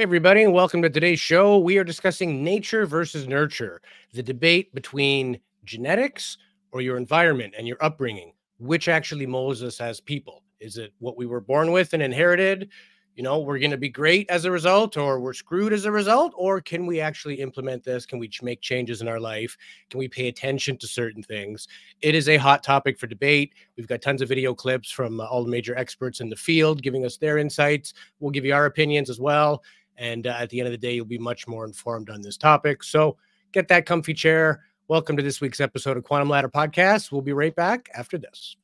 Hey, everybody, and welcome to today's show. We are discussing nature versus nurture, the debate between genetics or your environment and your upbringing. Which actually molds us as people? Is it what we were born with and inherited? You know, we're going to be great as a result, or we're screwed as a result? Or can we actually implement this? Can we make changes in our life? Can we pay attention to certain things? It is a hot topic for debate. We've got tons of video clips from all the major experts in the field giving us their insights. We'll give you our opinions as well. And at the end of the day, you'll be much more informed on this topic. So get that comfy chair. Welcome to this week's episode of Quantum Ladder Podcast. We'll be right back after this.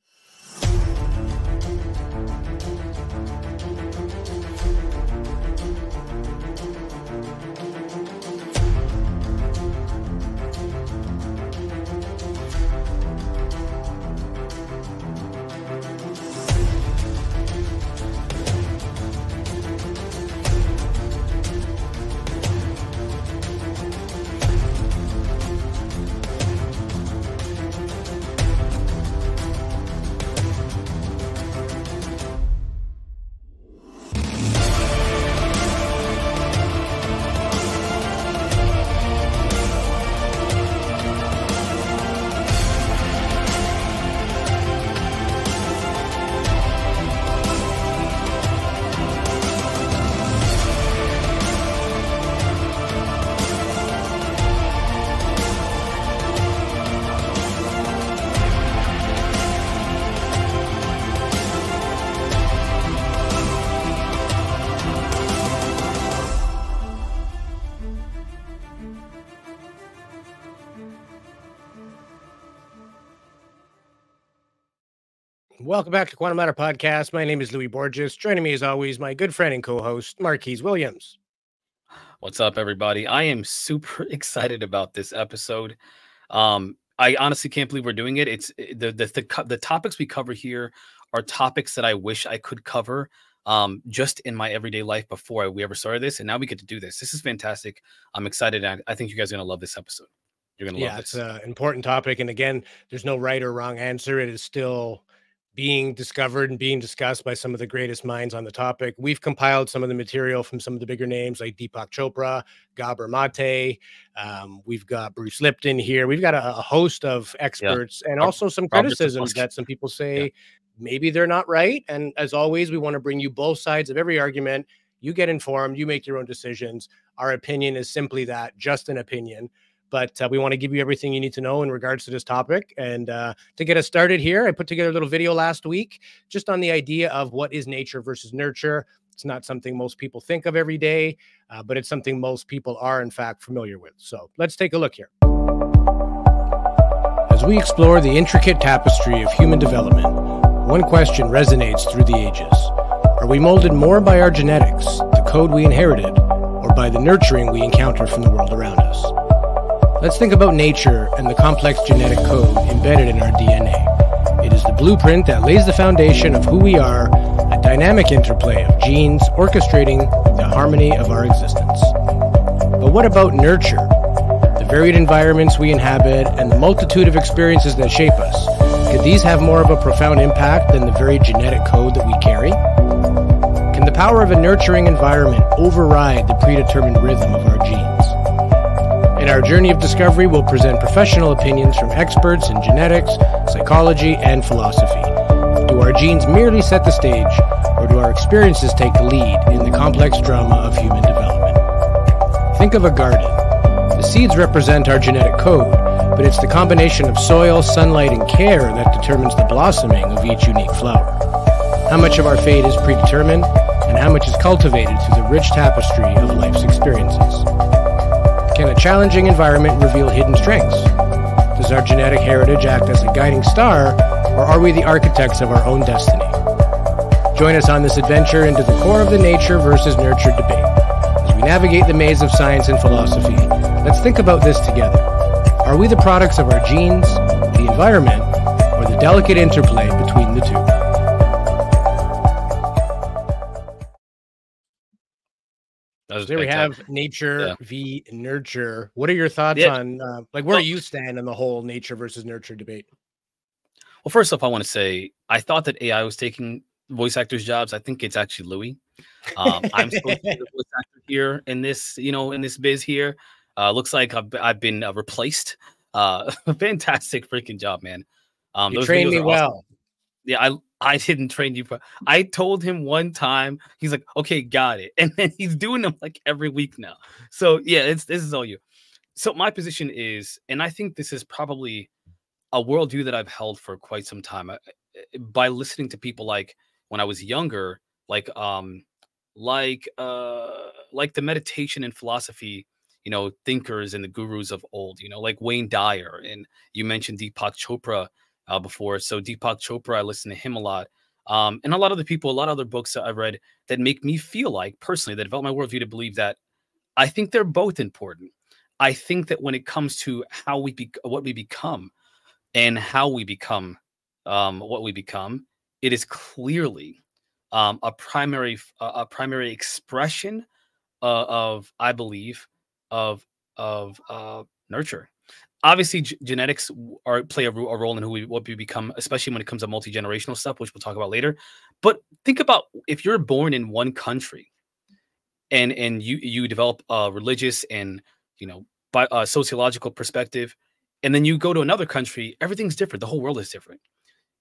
Welcome back to Quantum Ladder Podcast. My name is Louis Borges. Joining me, as always, my good friend and co-host, Marquise Williams. What's up, everybody? I am super excited about this episode. I honestly can't believe we're doing it. It's the topics we cover here are topics that I wish I could cover just in my everyday life before we ever started this, and now we get to do this. This is fantastic. I'm excited, and I think you guys are gonna love this episode. You're gonna love this. It's an important topic, and again, there's no right or wrong answer. It is still being discovered and being discussed by some of the greatest minds on the topic. We've compiled some of the material from some of the bigger names like Deepak Chopra, Gabor Mate. We've got Bruce Lipton here. We've got a host of experts and also some criticisms that some people say maybe they're not right. And as always, we want to bring you both sides of every argument. You get informed, you make your own decisions. Our opinion is simply that, just an opinion. But we want to give you everything you need to know in regards to this topic. And to get us started here, I put together a little video last week just on the idea of what is nature versus nurture. It's not something most people think of every day, but it's something most people are, in fact, familiar with. So let's take a look here. As we explore the intricate tapestry of human development, one question resonates through the ages. Are we molded more by our genetics, the code we inherited, or by the nurturing we encounter from the world around us? Let's think about nature and the complex genetic code embedded in our DNA. It is the blueprint that lays the foundation of who we are, a dynamic interplay of genes orchestrating the harmony of our existence. But what about nurture? The varied environments we inhabit and the multitude of experiences that shape us. Could these have more of a profound impact than the very genetic code that we carry? Can the power of a nurturing environment override the predetermined rhythm of our genes? In our journey of discovery, we'll present professional opinions from experts in genetics, psychology, and philosophy. Do our genes merely set the stage, or do our experiences take the lead in the complex drama of human development? Think of a garden. The seeds represent our genetic code, but it's the combination of soil, sunlight, and care that determines the blossoming of each unique flower. How much of our fate is predetermined, and how much is cultivated through the rich tapestry of life's experiences? Can a challenging environment reveal hidden strengths? Does our genetic heritage act as a guiding star, or are we the architects of our own destiny? Join us on this adventure into the core of the nature versus nurture debate. As we navigate the maze of science and philosophy, let's think about this together. Are we the products of our genes, the environment, or the delicate interplay between the two? There we have nature v nurture. What are your thoughts on where do you stand in the whole nature versus nurture debate? Well, first off, I want to say I thought that AI was taking voice actors' jobs. I think it's actually Louis. I'm supposed to be the voice actor here in this, in this biz here. Looks like I've been replaced. Fantastic freaking job, man. You Those trained videos me are awesome. well. Yeah, I didn't train you, but I told him one time. He's like, "Okay, got it," and then he's doing them like every week now. So yeah, this is all you. So my position is, and I think this is probably a worldview that I've held for quite some time. By listening to people like when I was younger, like like the meditation and philosophy, thinkers and the gurus of old, like Wayne Dyer, and you mentioned Deepak Chopra before. So Deepak Chopra, I listen to him a lot. And a lot of the people, a lot of other books that I've read that make me feel like personally that develop my worldview to believe that I think they're both important. I think that when it comes to how what we become and how we become what we become, it is clearly a primary expression of, I believe, of nurture. Obviously, genetics play a role in what we become, especially when it comes to multi-generational stuff, which we'll talk about later. But think about if you're born in one country and you develop a religious and by a sociological perspective, and then you go to another country, everything's different. The whole world is different.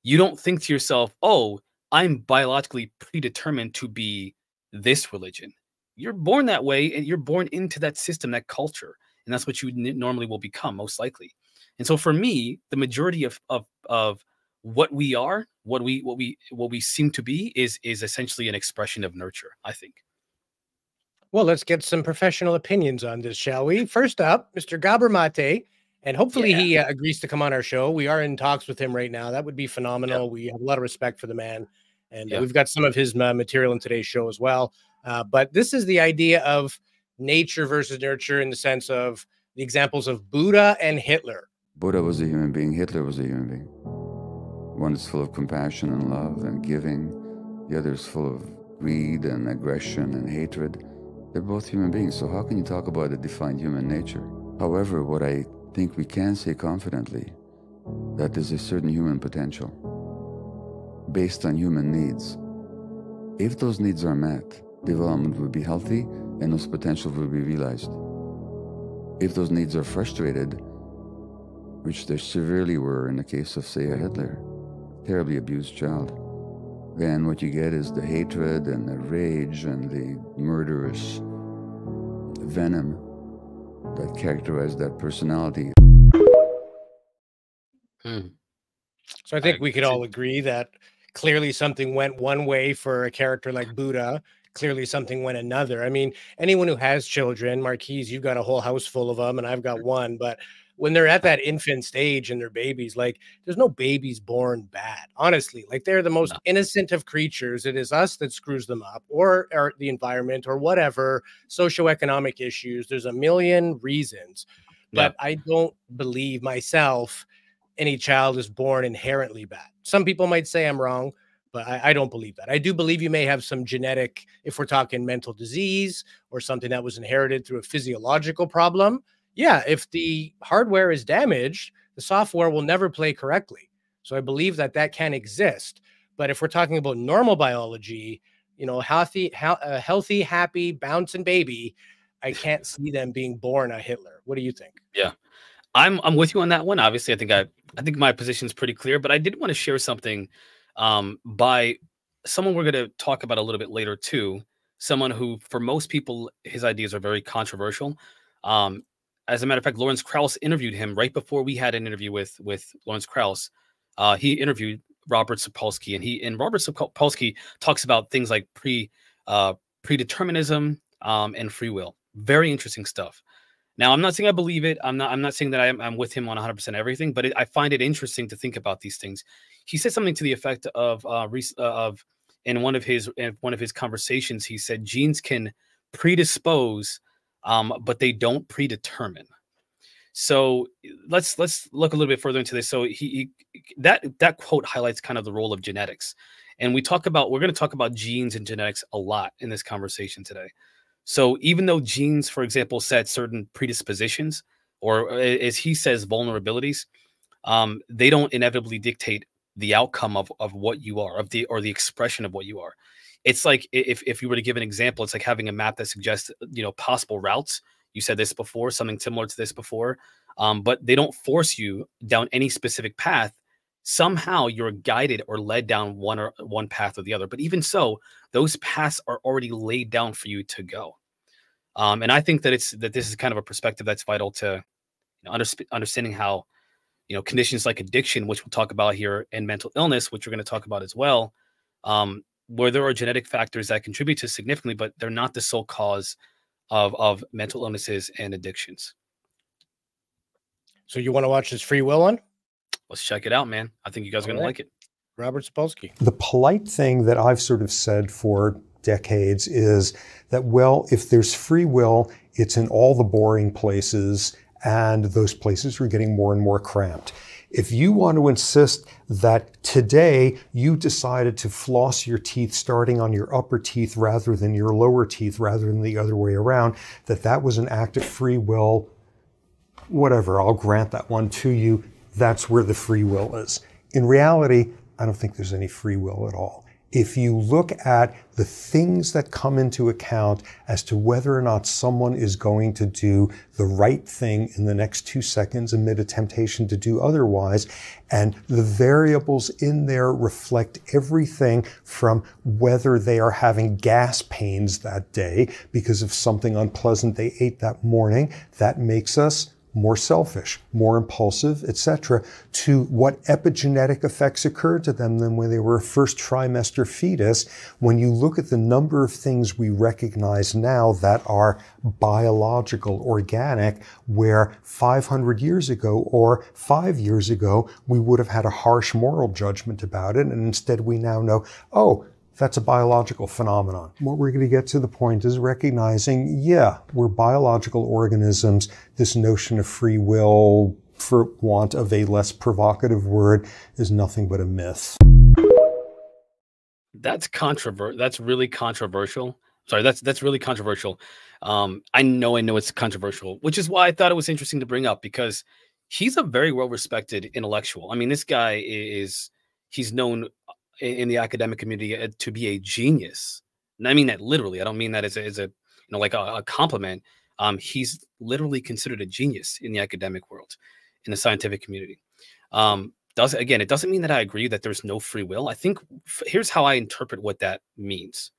You don't think to yourself, "Oh, I'm biologically predetermined to be this religion." You're born that way, and you're born into that system, that culture, and that's what you normally will become, most likely. And so, for me, the majority of what we are, what we seem to be, is essentially an expression of nurture, I think. Well, let's get some professional opinions on this, shall we? First up, Mr. Gabramate, and hopefully Yeah, he agrees to come on our show. We are in talks with him right now. That would be yeah, phenomenal. We have a lot of respect for the man, and yeah. we've got some of his material in today's show as well. But this is the idea of nature versus nurture in the sense of the examples of Buddha and Hitler. Buddha was a human being, Hitler was a human being. One is full of compassion and love and giving. The other is full of greed and aggression and hatred. They're both human beings, so how can you talk about a defined human nature? However, what I think we can say confidently, that there's a certain human potential based on human needs. If those needs are met, development will be healthy and those potentials will be realized. If those needs are frustrated, which they severely were in the case of, say, a Hitler, terribly abused child, then what you get is the hatred and the rage and the murderous venom that characterized that personality. Hmm. So I think we could all agree that clearly something went one way for a character like Buddha. Clearly something went another. I mean, anyone who has children, Marquise, you've got a whole house full of them, and I've got one. But when they're at that infant stage and they're babies, like there's no babies born bad. Honestly, like they're the most No. innocent of creatures. It is us that screws them up, or the environment, or whatever socioeconomic issues. There's a million reasons, Yeah. but I don't believe myself any child is born inherently bad. Some people might say I'm wrong, but I don't believe that. I do believe you may have some genetic, if we're talking mental disease or something that was inherited through a physiological problem. Yeah, if the hardware is damaged, the software will never play correctly. So I believe that that can exist. But if we're talking about normal biology, healthy, healthy, happy, bouncing baby, I can't see them being born a Hitler. What do you think? Yeah. I'm with you on that one. Obviously, I think my position is pretty clear, but I did want to share something by someone we're going to talk about a little bit later too. Someone who, for most people, his ideas are very controversial. Um, as a matter of fact, Lawrence Krauss interviewed him right before we had an interview with Lawrence Krauss. He interviewed Robert Sapolsky, and Robert Sapolsky talks about things like predeterminism and free will. Very interesting stuff. Now, I'm not saying I believe it. I'm not saying that I'm with him on 100% everything, but I find it interesting to think about these things. He said something to the effect of in one of his conversations. He said genes can predispose, but they don't predetermine. So let's look a little bit further into this. So that quote highlights kind of the role of genetics, and we're going to talk about genes and genetics a lot in this conversation today. So even though genes, for example, set certain predispositions, or as he says, vulnerabilities, they don't inevitably dictate the outcome of what you are, or the expression of what you are. It's like if you were to give an example, it's like having a map that suggests, possible routes. You said this before, something similar to this before, but they don't force you down any specific path. Somehow you're guided or led down one path or the other. But even so, those paths are already laid down for you to go. And I think that this is kind of a perspective that's vital to understanding how conditions like addiction, which we'll talk about here, and mental illness, which we're going to talk about as well, where there are genetic factors that contribute to significantly, but they're not the sole cause of mental illnesses and addictions. So you want to watch this free will one? Let's check it out, man. I think you guys are going to like it. Robert Sapolsky. The polite thing that I've sort of said for decades is that, well, if there's free will, it's in all the boring places, and those places are getting more and more cramped. If you want to insist that today you decided to floss your teeth starting on your upper teeth rather than your lower teeth, rather than the other way around, that was an act of free will, whatever, I'll grant that one to you. That's where the free will is. In reality, I don't think there's any free will at all. If you look at the things that come into account as to whether or not someone is going to do the right thing in the next 2 seconds amid a temptation to do otherwise, and the variables in there reflect everything from whether they are having gas pains that day because of something unpleasant they ate that morning, that makes us more selfish, more impulsive, etc., to what epigenetic effects occurred to them than when they were a first trimester fetus. When you look at the number of things we recognize now that are biological, organic, where 500 years ago or 5 years ago, we would have had a harsh moral judgment about it, and instead we now know, oh, that's a biological phenomenon. What we're going to get to the point is recognizing, yeah, we're biological organisms. This notion of free will, for want of a less provocative word, is nothing but a myth. That's really controversial. Sorry, that's really controversial. I know it's controversial, which is why I thought it was interesting to bring up, because he's a very well-respected intellectual. I mean, this guy he's known in the academic community to be a genius. And I mean that literally. I don't mean that as a like a compliment. He's literally considered a genius in the academic world, in the scientific community. It doesn't mean that I agree that there's no free will. I think here's how I interpret what that means.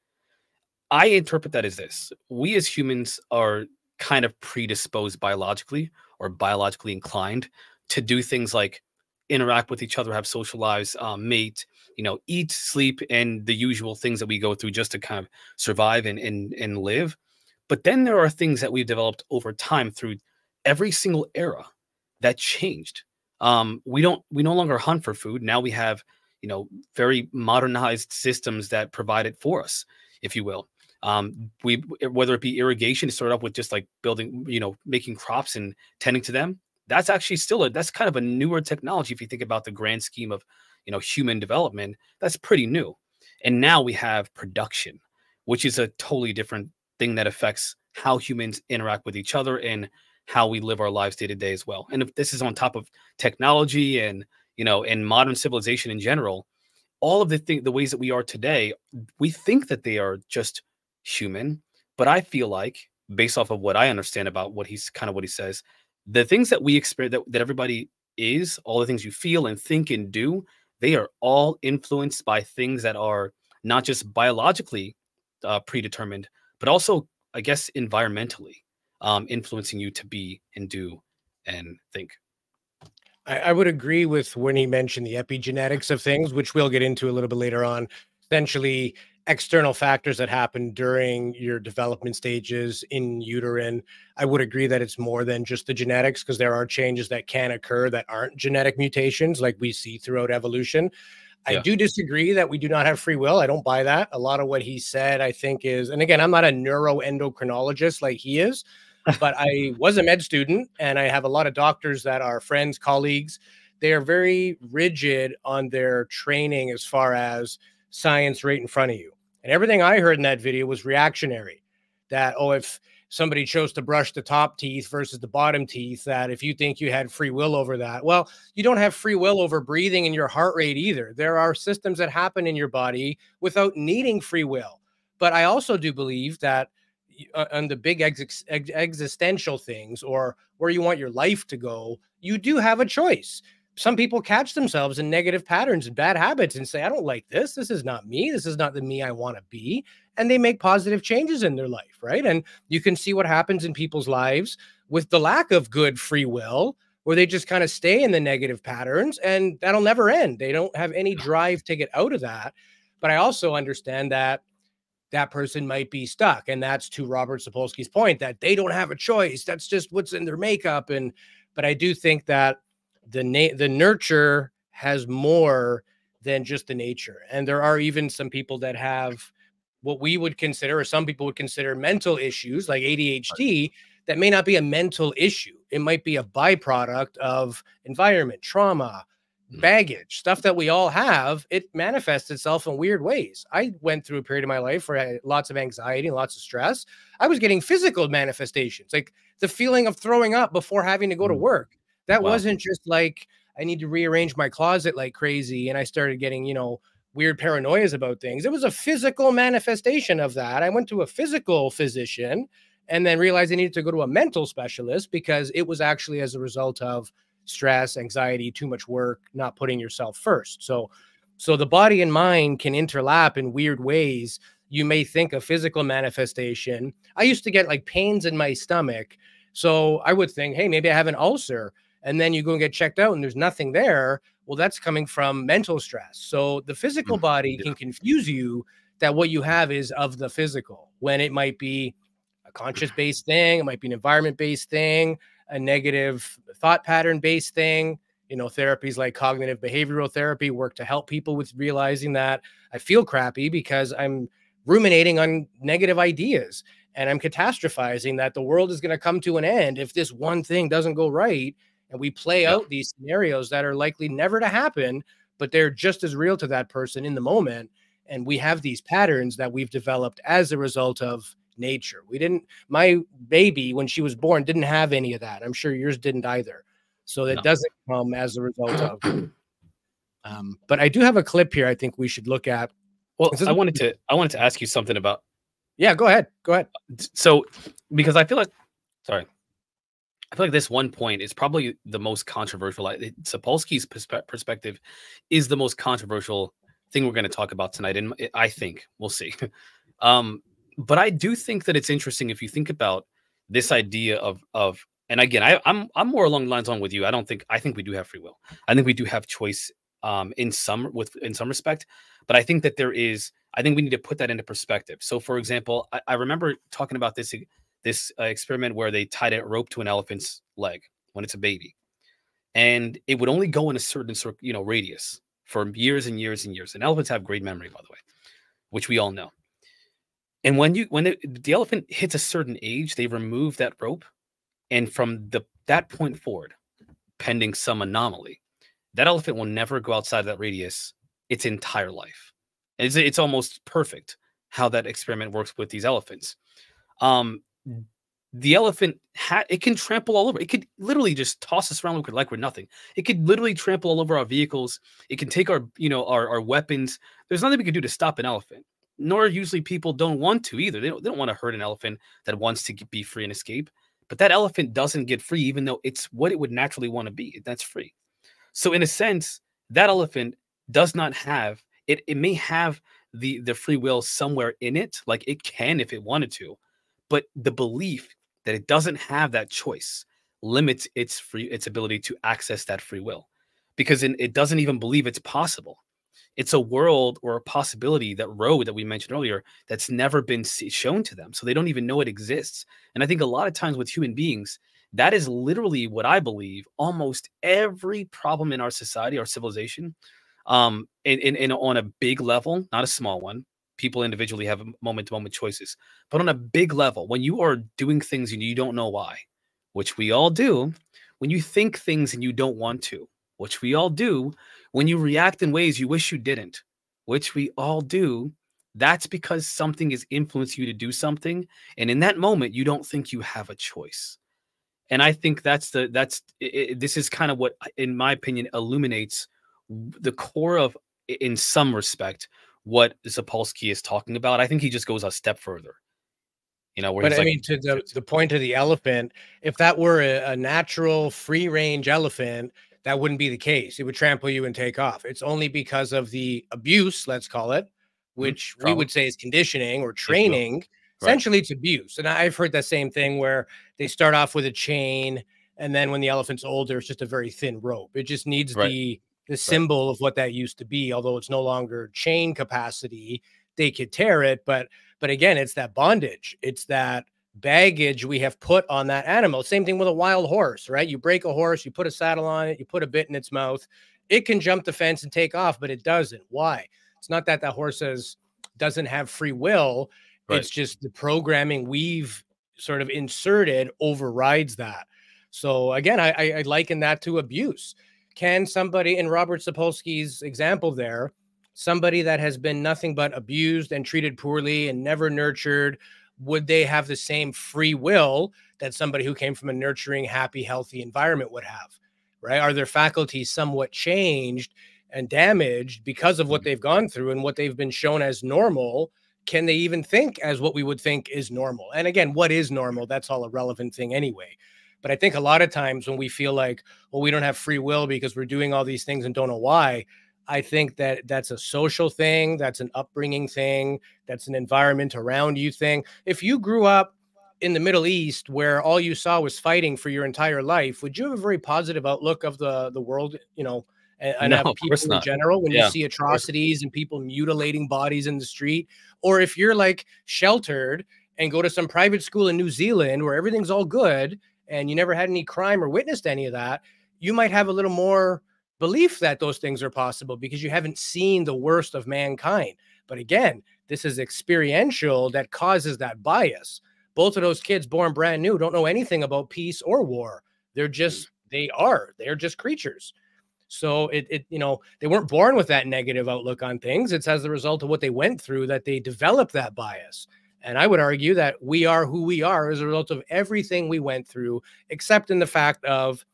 I interpret that as this: we as humans are kind of predisposed biologically or biologically inclined to do things like interact with each other, have social lives, mate, eat, sleep, and the usual things that we go through just to kind of survive and live. But then there are things that we've developed over time through every single era that changed. We no longer hunt for food. Now we have, very modernized systems that provide it for us, if you will. Whether it be irrigation, it started off with just like building, making crops and tending to them. That's actually that's kind of a newer technology. If you think about the grand scheme of, human development, that's pretty new. And now we have production, which is a totally different thing that affects how humans interact with each other and how we live our lives day to day as well. And if this is on top of technology and, and modern civilization in general, all of the ways that we are today, we think that they are just human. But I feel like, based off of what I understand about what he says, the things that we experience, that everybody is, all the things you feel and think and do, they are all influenced by things that are not just biologically predetermined, but also, I guess, environmentally influencing you to be and do and think. I would agree with when he mentioned the epigenetics of things, which we'll get into a little bit later on. Essentially, external factors that happen during your development stages in uterine. I would agree that it's more than just the genetics, because there are changes that can occur that aren't genetic mutations like we see throughout evolution. I do disagree that we do not have free will. I don't buy that. A lot of what he said, I think, is, and again, I'm not a neuroendocrinologist like he is, but I was a med student, and I have a lot of doctors that are friends, colleagues. They are very rigid on their training as far as science right in front of you. And everything I heard in that video was reactionary. that, oh, if somebody chose to brush the top teeth versus the bottom teeth, that if you think you had free will over that, well, you don't have free will over breathing and your heart rate either. There are systems that happen in your body without needing free will. But I also do believe that on the big existential things, or where you want your life to go, you do have a choice. Some people catch themselves in negative patterns and bad habits and say, I don't like this. This is not me. This is not the me I want to be. And they make positive changes in their life, right? And you can see what happens in people's lives with the lack of good free will, where they just kind of stay in the negative patterns, and that'll never end. They don't have any drive to get out of that. But I also understand that that person might be stuck. And that's to Robert Sapolsky's point, that they don't have a choice. That's just what's in their makeup. But I do think that the nurture has more than just the nature. And there are even some people that have what we would consider, or some people would consider, mental issues like ADHD, that may not be a mental issue. It might be a byproduct of environment, trauma, baggage, stuff that we all have. It manifests itself in weird ways. I went through a period of my life where I had lots of anxiety and lots of stress. I was getting physical manifestations, like the feeling of throwing up before having to go to work. That wasn't just like, I need to rearrange my closet like crazy, and I started getting, weird paranoias about things. It was a physical manifestation of that. I went to a physical physician and then realized I needed to go to a mental specialist, because it was actually as a result of stress, anxiety, too much work, not putting yourself first. So the body and mind can interlap in weird ways. You may think a physical manifestation. I used to get like pains in my stomach. So I would think, hey, maybe I have an ulcer. And then you go and get checked out and there's nothing there. Well, that's coming from mental stress. So the physical body can confuse you that what you have is of the physical, when it might be a conscious-based thing. It might be an environment-based thing, a negative thought pattern-based thing. Therapies like cognitive behavioral therapy work to help people with realizing that I feel crappy because I'm ruminating on negative ideas, and I'm catastrophizing that the world is going to come to an end if this one thing doesn't go right. And we play out these scenarios that are likely never to happen, but they're just as real to that person in the moment. And we have these patterns that we've developed as a result of nature. My baby, when she was born, didn't have any of that. I'm sure yours didn't either. So it doesn't come as a result of. But I do have a clip here I think we should look at. Well, I wanted to ask you something about. Yeah, go ahead. So, because I feel like this one point is probably the most controversial. Sapolsky's perspective is the most controversial thing we're going to talk about tonight, and I think we'll see. But I do think that it's interesting if you think about this idea of, and again, I'm more along the lines on with you. I think we do have free will. I think we do have choice in some respect, but I think that I think we need to put that into perspective. So, for example, I remember talking about this experiment where they tied a rope to an elephant's leg when it's a baby, and it would only go in a certain radius for years and years and years. And elephants have great memory, by the way, which we all know. And when the elephant hits a certain age, they remove that rope, and from that point forward, pending some anomaly, that elephant will never go outside of that radius its entire life. It's almost perfect how that experiment works with these elephants. The elephant it can trample all over. It could literally just toss us around like we're nothing. It could literally trample all over our vehicles. It can take our weapons. There's nothing we can do to stop an elephant. Nor usually people don't want to either. They don't want to hurt an elephant that wants to be free and escape. But that elephant doesn't get free, even though it's what it would naturally want to be. That's free. So in a sense, that elephant does not have it. It may have the free will somewhere in it, like it can if it wanted to. But the belief that it doesn't have that choice limits its ability to access that free will, because it doesn't even believe it's possible. It's a world or a possibility, that road that we mentioned earlier, that's never been shown to them. So they don't even know it exists. And I think a lot of times with human beings, that is literally what I believe almost every problem in our society, our civilization, on a big level, not a small one. People individually have moment-to-moment choices, but on a big level, when you are doing things and you don't know why, which we all do, when you think things and you don't want to, which we all do, when you react in ways you wish you didn't, which we all do, that's because something has influenced you to do something. And in that moment, you don't think you have a choice. And I think this is kind of what, in my opinion, illuminates the core of, in some respect, what Sapolsky is talking about. I think he just goes a step further. You know, where But he's I like, mean, to the point of the elephant, if that were a natural free range elephant, that wouldn't be the case. It would trample you and take off. It's only because of the abuse, let's call it, which we trauma, would say is conditioning or if you will. training. Right. Essentially, it's abuse. And I've heard that same thing where they start off with a chain, and then when the elephant's older, it's just a very thin rope. It just needs Right. the symbol of what that used to be, although it's no longer chain capacity. They could tear it, but again, it's that bondage. It's that baggage we have put on that animal. Same thing with a wild horse, right? You break a horse, you put a saddle on it, you put a bit in its mouth. It can jump the fence and take off, but it doesn't. Why? It's not that horse doesn't have free will. Right. It's just the programming we've sort of inserted overrides that. So again, I liken that to abuse. Can somebody, in Robert Sapolsky's example there, somebody that has been nothing but abused and treated poorly and never nurtured, would they have the same free will that somebody who came from a nurturing, happy, healthy environment would have, right? Are their faculties somewhat changed and damaged because of what they've gone through and what they've been shown as normal? Can they even think as what we would think is normal? And again, what is normal? That's all a relevant thing anyway. But I think a lot of times when we feel like, well, we don't have free will because we're doing all these things and don't know why, I think that that's a social thing. That's an upbringing thing. That's an environment around you thing. If you grew up in the Middle East where all you saw was fighting for your entire life, would you have a very positive outlook of the world, you know, and No, of of course people in not. general when Yeah, you see atrocities and people mutilating bodies in the street? Or if you're like sheltered and go to some private school in New Zealand where everything's all good and you never had any crime or witnessed any of that, you might have a little more belief that those things are possible because you haven't seen the worst of mankind. But again, this is experiential that causes that bias. Both of those kids born brand new don't know anything about peace or war. They're just, they're just creatures. So you know, they weren't born with that negative outlook on things. It's as a result of what they went through that they developed that bias. And I would argue that we are who we are as a result of everything we went through, except in the fact of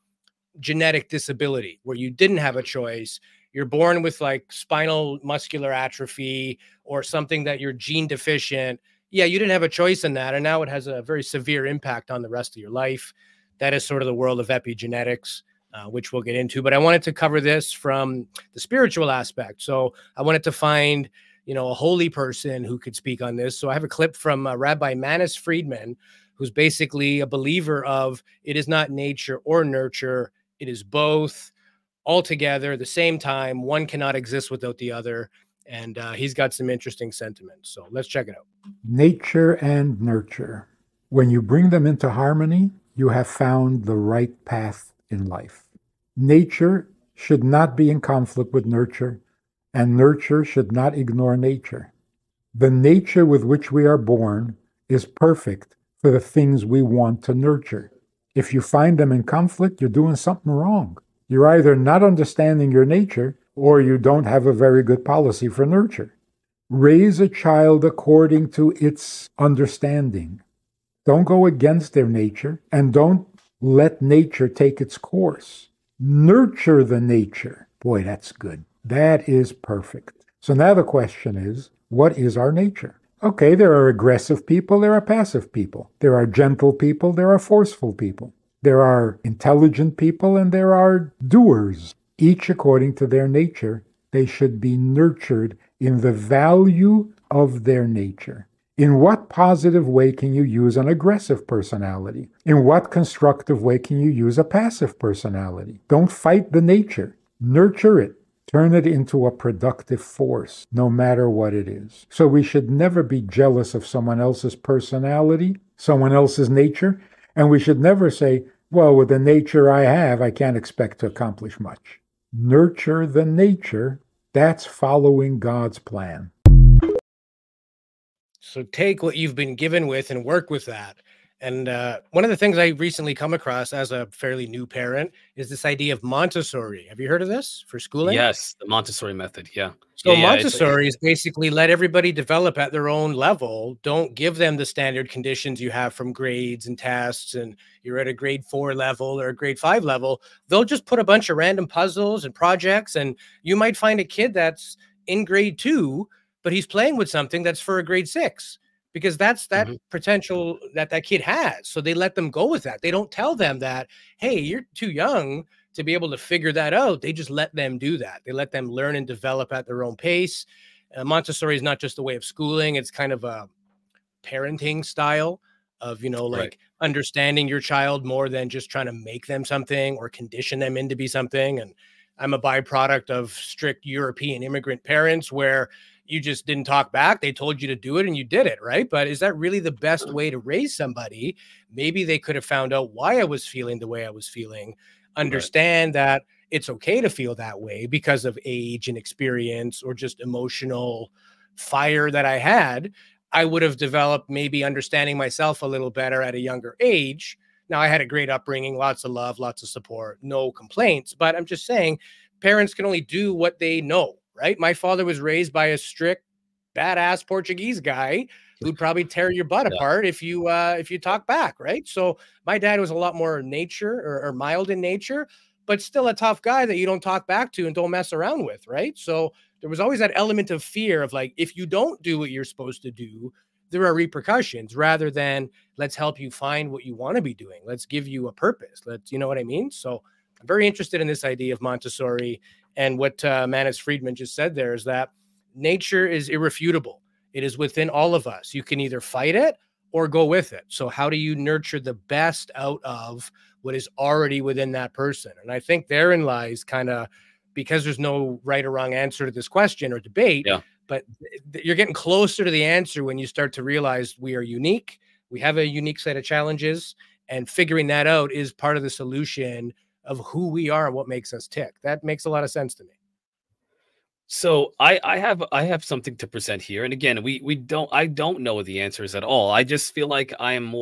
genetic disability, where you didn't have a choice. You're born with like spinal muscular atrophy or something that you're gene deficient. Yeah, you didn't have a choice in that. And now it has a very severe impact on the rest of your life. That is sort of the world of epigenetics, which we'll get into. But I wanted to cover this from the spiritual aspect. So I wanted to find, you know, a holy person who could speak on this. So I have a clip from Rabbi Manis Friedman, who's basically a believer of it is not nature or nurture. It is both all together at the same time. One cannot exist without the other. And he's got some interesting sentiments. So let's check it out. Nature and nurture. When you bring them into harmony, you have found the right path in life. Nature should not be in conflict with nurture, and nurture should not ignore nature. The nature with which we are born is perfect for the things we want to nurture. If you find them in conflict, you're doing something wrong. You're either not understanding your nature or you don't have a very good policy for nurture. Raise a child according to its understanding. Don't go against their nature and don't let nature take its course. Nurture the nature. Boy, that's good. That is perfect. So now the question is, what is our nature? Okay, there are aggressive people, there are passive people. There are gentle people, there are forceful people. There are intelligent people, and there are doers. Each according to their nature, they should be nurtured in the value of their nature. In what positive way can you use an aggressive personality? In what constructive way can you use a passive personality? Don't fight the nature. Nurture it. Turn it into a productive force, no matter what it is. So we should never be jealous of someone else's personality, someone else's nature, and we should never say, well, with the nature I have, I can't expect to accomplish much. Nurture the nature. That's following God's plan. So take what you've been given with and work with that. And one of the things I recently come across as a fairly new parent is this idea of Montessori. Have you heard of this for schooling? Yes, the Montessori method. Yeah. Yeah, So yeah. It's like, Montessori is basically let everybody develop at their own level. Don't give them the standard conditions you have from grades and tests, and you're at a grade 4 level or a grade 5 level. They'll just put a bunch of random puzzles and projects, and you might find a kid that's in grade 2, but he's playing with something that's for a grade 6 because that's that Mhm. potential that that kid has. So they let them go with that. They don't tell them that, hey, you're too young to be able to figure that out. They just let them do that. They let them learn and develop at their own pace. Montessori is not just a way of schooling, it's kind of a parenting style of, Right. like understanding your child more than just trying to make them something or condition them into be something. And I'm a byproduct of strict European immigrant parents where you just didn't talk back. They told you to do it and you did it, right? But is that really the best way to raise somebody? Maybe they could have found out why I was feeling the way I was feeling, Right. understand that it's okay to feel that way because of age and experience or just emotional fire that I had. I would have developed maybe understanding myself a little better at a younger age. Now, I had a great upbringing, lots of love, lots of support, no complaints. But I'm just saying, parents can only do what they know, right? My father was raised by a strict, badass Portuguese guy who'd probably tear your butt Yeah. apart if you talk back, right? So my dad was a lot more nature or mild in nature, but still a tough guy that you don't talk back to and don't mess around with, right? So there was always that element of fear of like, if you don't do what you're supposed to do, there are repercussions rather than let's help you find what you want to be doing. Let's give you a purpose. You know what I mean? So I'm very interested in this idea of Montessori and what Manis Friedman just said there is that nature is irrefutable. It is within all of us. You can either fight it or go with it. So how do you nurture the best out of what is already within that person? And I think therein lies kind of, because there's no right or wrong answer to this question or debate, Yeah. but you're getting closer to the answer when you start to realize we are unique. We have a unique set of challenges, and figuring that out is part of the solution of who we are and what makes us tick. That makes a lot of sense to me. So I have something to present here, and again, we don't I don't know the answers at all. I just feel like I'm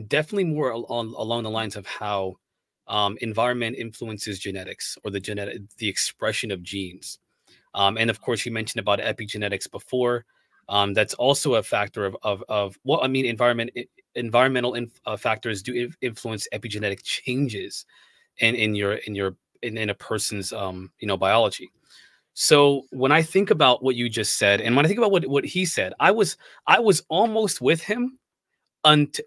definitely more along the lines of how environment influences genetics or the expression of genes. And of course, you mentioned about epigenetics before. That's also a factor of well, I mean, factors do influence epigenetic changes in a person's biology. So when I think about what you just said, and when I think about what he said, I was almost with him.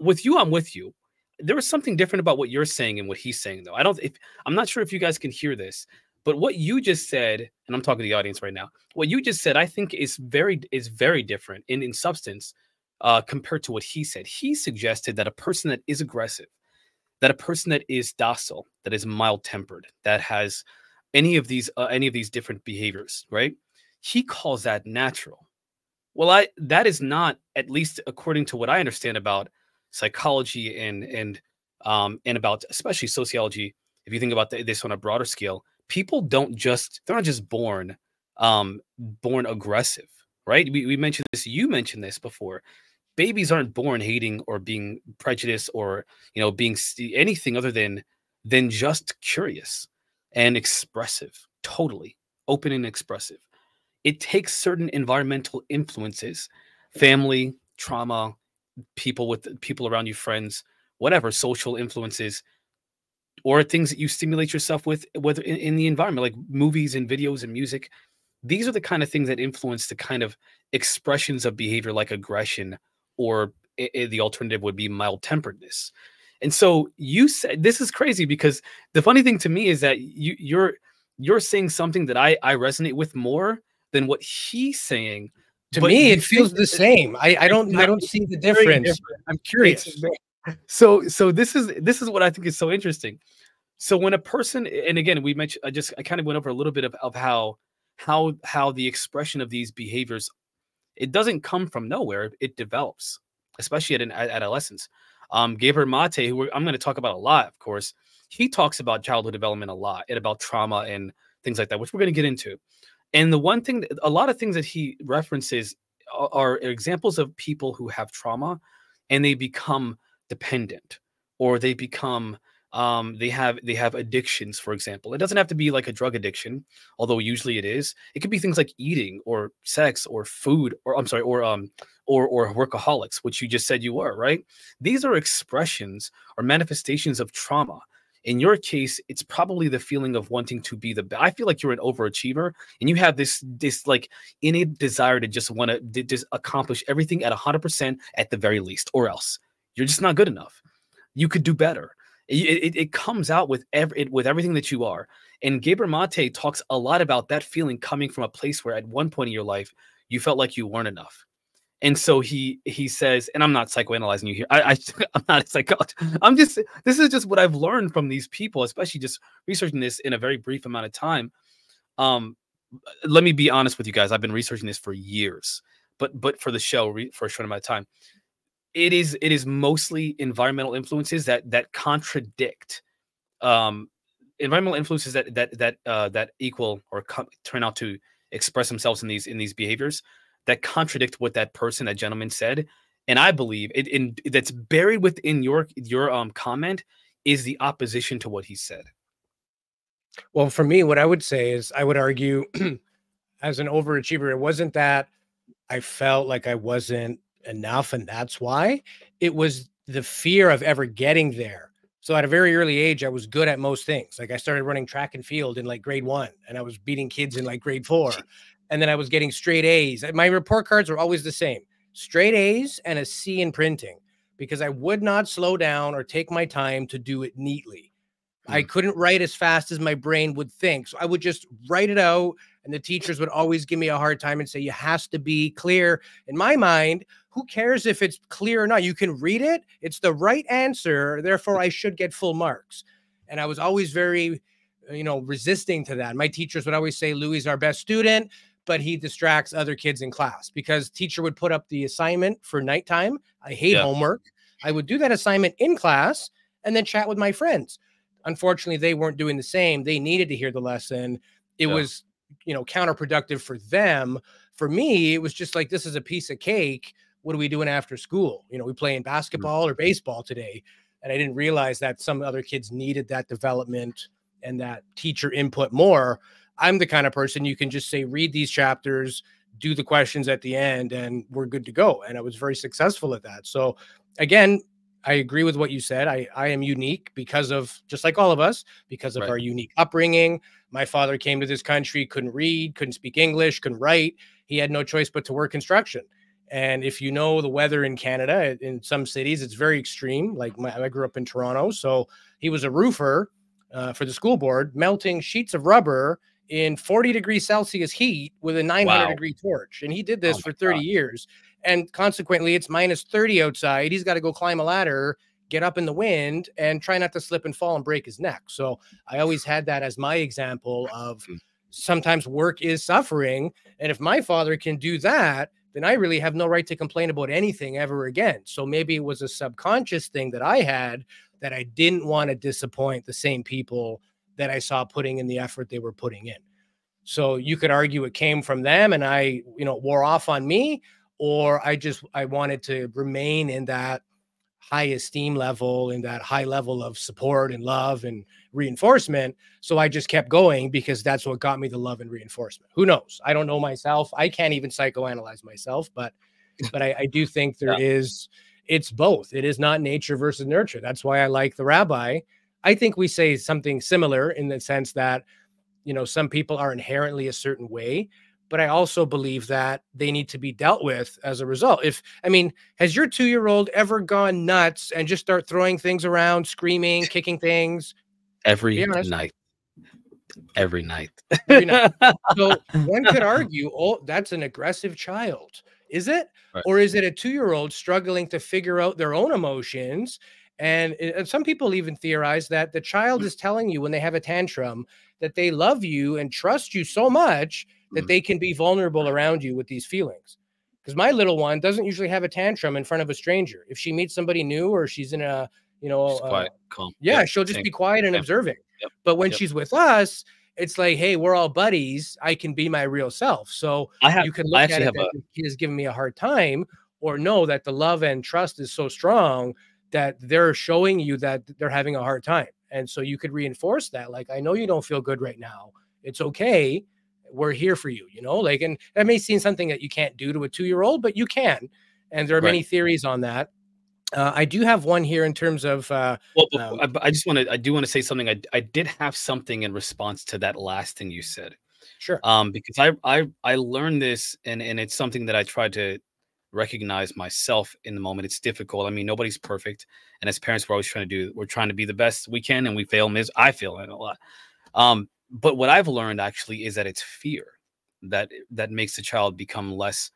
With you, I'm with you. There was something different about what you're saying and what he's saying, though. I'm not sure if you guys can hear this, but what you just said, and I'm talking to the audience right now. What you just said, I think, is very different in substance compared to what he said. He suggested that a person that is aggressive, that a person that is docile, that is mild tempered, that has any of these different behaviors, right? He calls that natural. Well, I that is not, at least according to what I understand about psychology and about especially sociology. If you think about this on a broader scale, people they're not just born aggressive, right? We mentioned this. You mentioned this before. Babies aren't born hating or being prejudiced or being anything other than just curious and expressive, totally open and expressive. It takes certain environmental influences, family, trauma, people around you, friends, whatever social influences, or things that you stimulate yourself with, whether in the environment, like movies and videos and music. These are the kind of things that influence the kind of expressions of behavior like aggression, or the alternative would be mild temperedness. And so you said this is crazy because the funny thing to me is that you're saying something that I resonate with more than what he's saying, To but me, you it think feels the same. I it's don't I not don't see the very difference. different. I'm It's curious. so this is what I think is so interesting. So when a person, and again, I kind of went over a little bit of how the expression of these behaviors, it doesn't come from nowhere. It develops, especially at adolescence. Gabriel Mate, I'm going to talk about a lot, of course, he talks about childhood development a lot and about trauma and things like that, which we're going to get into. And the one thing, a lot of things that he references are examples of people who have trauma and they become dependent, or they become They have addictions, for example. It doesn't have to be like a drug addiction, although usually it is. It could be things like eating or sex or food, or I'm sorry, or workaholics, which you just said you were, right? These are expressions or manifestations of trauma. In your case, it's probably the feeling of wanting to be the best. I feel like you're an overachiever and you have this like innate desire to just want to just accomplish everything at 100% at the very least, or else you're just not good enough. You could do better. It comes out with everything that you are. And Gabor Mate talks a lot about that feeling coming from a place where at one point in your life, you felt like you weren't enough. And so he says, and I'm not psychoanalyzing you here. I'm not a psychologist. This is just what I've learned from these people, especially just researching this in a very brief amount of time. Let me be honest with you guys. I've been researching this for years, but for the show for a short amount of time. It is mostly environmental influences that contradict environmental influences that equal or turn out to express themselves in these behaviors that contradict what that gentleman said. And I believe that's buried within your comment is the opposition to what he said. Well, for me, what I would say is I would argue as an overachiever, it wasn't that I felt like I wasn't enough and that's why. It was the fear of ever getting there. So at a very early age, I was good at most things. Like I started running track and field in like grade 1 and I was beating kids in like grade 4. And then I was getting straight A's. My report cards were always the same, straight A's and a C in printing, because I would not slow down or take my time to do it neatly. I couldn't write as fast as my brain would think. So I would just write it out. And the teachers would always give me a hard time and say, you has to be clear. In my mind, who cares if it's clear or not? You can read it. It's the right answer. Therefore, I should get full marks. And I was always very, resisting to that. My teachers would always say, Louis our best student, but he distracts other kids in class, because teacher would put up the assignment for nighttime. I hate homework. I would do that assignment in class and then chat with my friends. Unfortunately, they weren't doing the same. They needed to hear the lesson. It was, counterproductive for them. For me, it was just like, this is a piece of cake. What are we doing after school? We playing basketball or baseball today. And I didn't realize that some other kids needed that development and that teacher input more. I'm the kind of person you can just say, read these chapters, do the questions at the end, and we're good to go. And I was very successful at that. So again, I agree with what you said. I am unique because of, just like all of us, because of our unique upbringing. My father came to this country, couldn't read, couldn't speak English, couldn't write. He had no choice but to work construction. And if you know the weather in Canada, in some cities, it's very extreme. Like I grew up in Toronto. So he was a roofer for the school board, melting sheets of rubber in 40 degrees Celsius heat with a 900 degree torch. And he did this for 30 years. And consequently, it's minus 30 outside. He's got to go climb a ladder, get up in the wind, and try not to slip and fall and break his neck. So I always had that as my example of sometimes work is suffering. And if my father can do that, then I really have no right to complain about anything ever again. So maybe it was a subconscious thing that I had, that I didn't want to disappoint the same people that I saw putting in the effort they were putting in. So you could argue it came from them and I, wore off on me, or I wanted to remain in that high esteem level, in that high level of support and love and reinforcement. So I just kept going because that's what got me the love and reinforcement. Who knows? I don't know myself. I can't even psychoanalyze myself, but I do think it's both. It is not nature versus nurture. That's why I like the rabbi. I think we say something similar in the sense that, some people are inherently a certain way, but I also believe that they need to be dealt with as a result. Has your 2-year-old ever gone nuts and just start throwing things around, screaming, kicking things? Every night. Every night. So one could argue, that's an aggressive child. Is it? Right. Or is it a 2-year-old struggling to figure out their own emotions? And some people even theorize that the child is telling you when they have a tantrum that they love you and trust you so much that they can be vulnerable around you with these feelings. Because my little one doesn't usually have a tantrum in front of a stranger. If she meets somebody new or she's in a, quiet, calm. She'll just be quiet and observing. But when she's with us, it's like, hey, we're all buddies. I can be my real self. So you can look at it that he is giving me a hard time, or know that the love and trust is so strong that they're showing you that they're having a hard time. And so you could reinforce that. Like, I know you don't feel good right now. It's okay. We're here for you, like, and that may seem something that you can't do to a 2-year-old, but you can. And there are many theories on that. I do have one here in terms of, well, I do want to say something. I did have something in response to that last thing you said. Sure. Because I learned this, and it's something that I tried to recognize myself in the moment. It's difficult. I mean, nobody's perfect, and as parents, we're always trying to be the best we can, and we fail. I fail a lot. But what I've learned actually is that it's fear that makes the child become less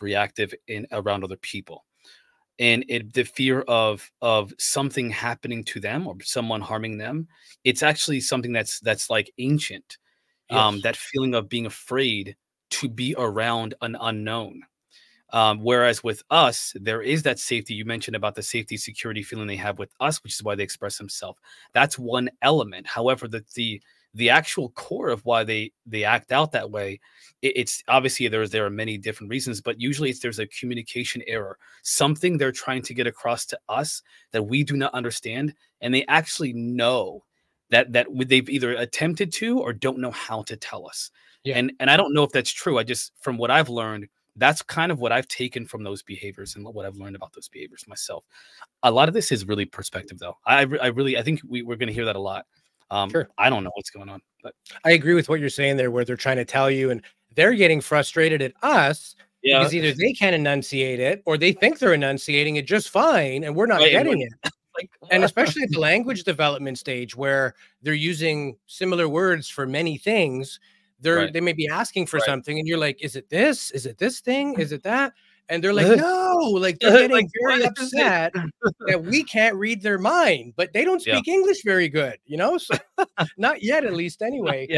reactive around other people, and the fear of something happening to them or someone harming them. It's actually something that's like ancient. Yes. That feeling of being afraid to be around an unknown. Whereas with us, there is that safety. You mentioned about the safety, security feeling they have with us, which is why they express themselves. That's one element. However, the actual core of why they act out that way, it's obviously there are many different reasons, but usually there's a communication error, something they're trying to get across to us that we do not understand, and they actually know that they've either attempted to or don't know how to tell us. Yeah. And I don't know if that's true. From what I've learned, that's kind of what I've taken from those behaviors and what I've learned about those behaviors myself. A lot of this is really perspective, though. I think we're going to hear that a lot. Sure. I don't know what's going on, but I agree with what you're saying there, where they're trying to tell you and they're getting frustrated at us because either they can't enunciate it or they think they're enunciating it just fine and we're not getting it. And especially at the language development stage where they're using similar words for many things, they may be asking for something and you're like, is it this? Is it this thing? Is it that? And they're like, no, like they're getting Like, very upset that we can't read their mind, but they don't speak English very good, so not yet, at least anyway.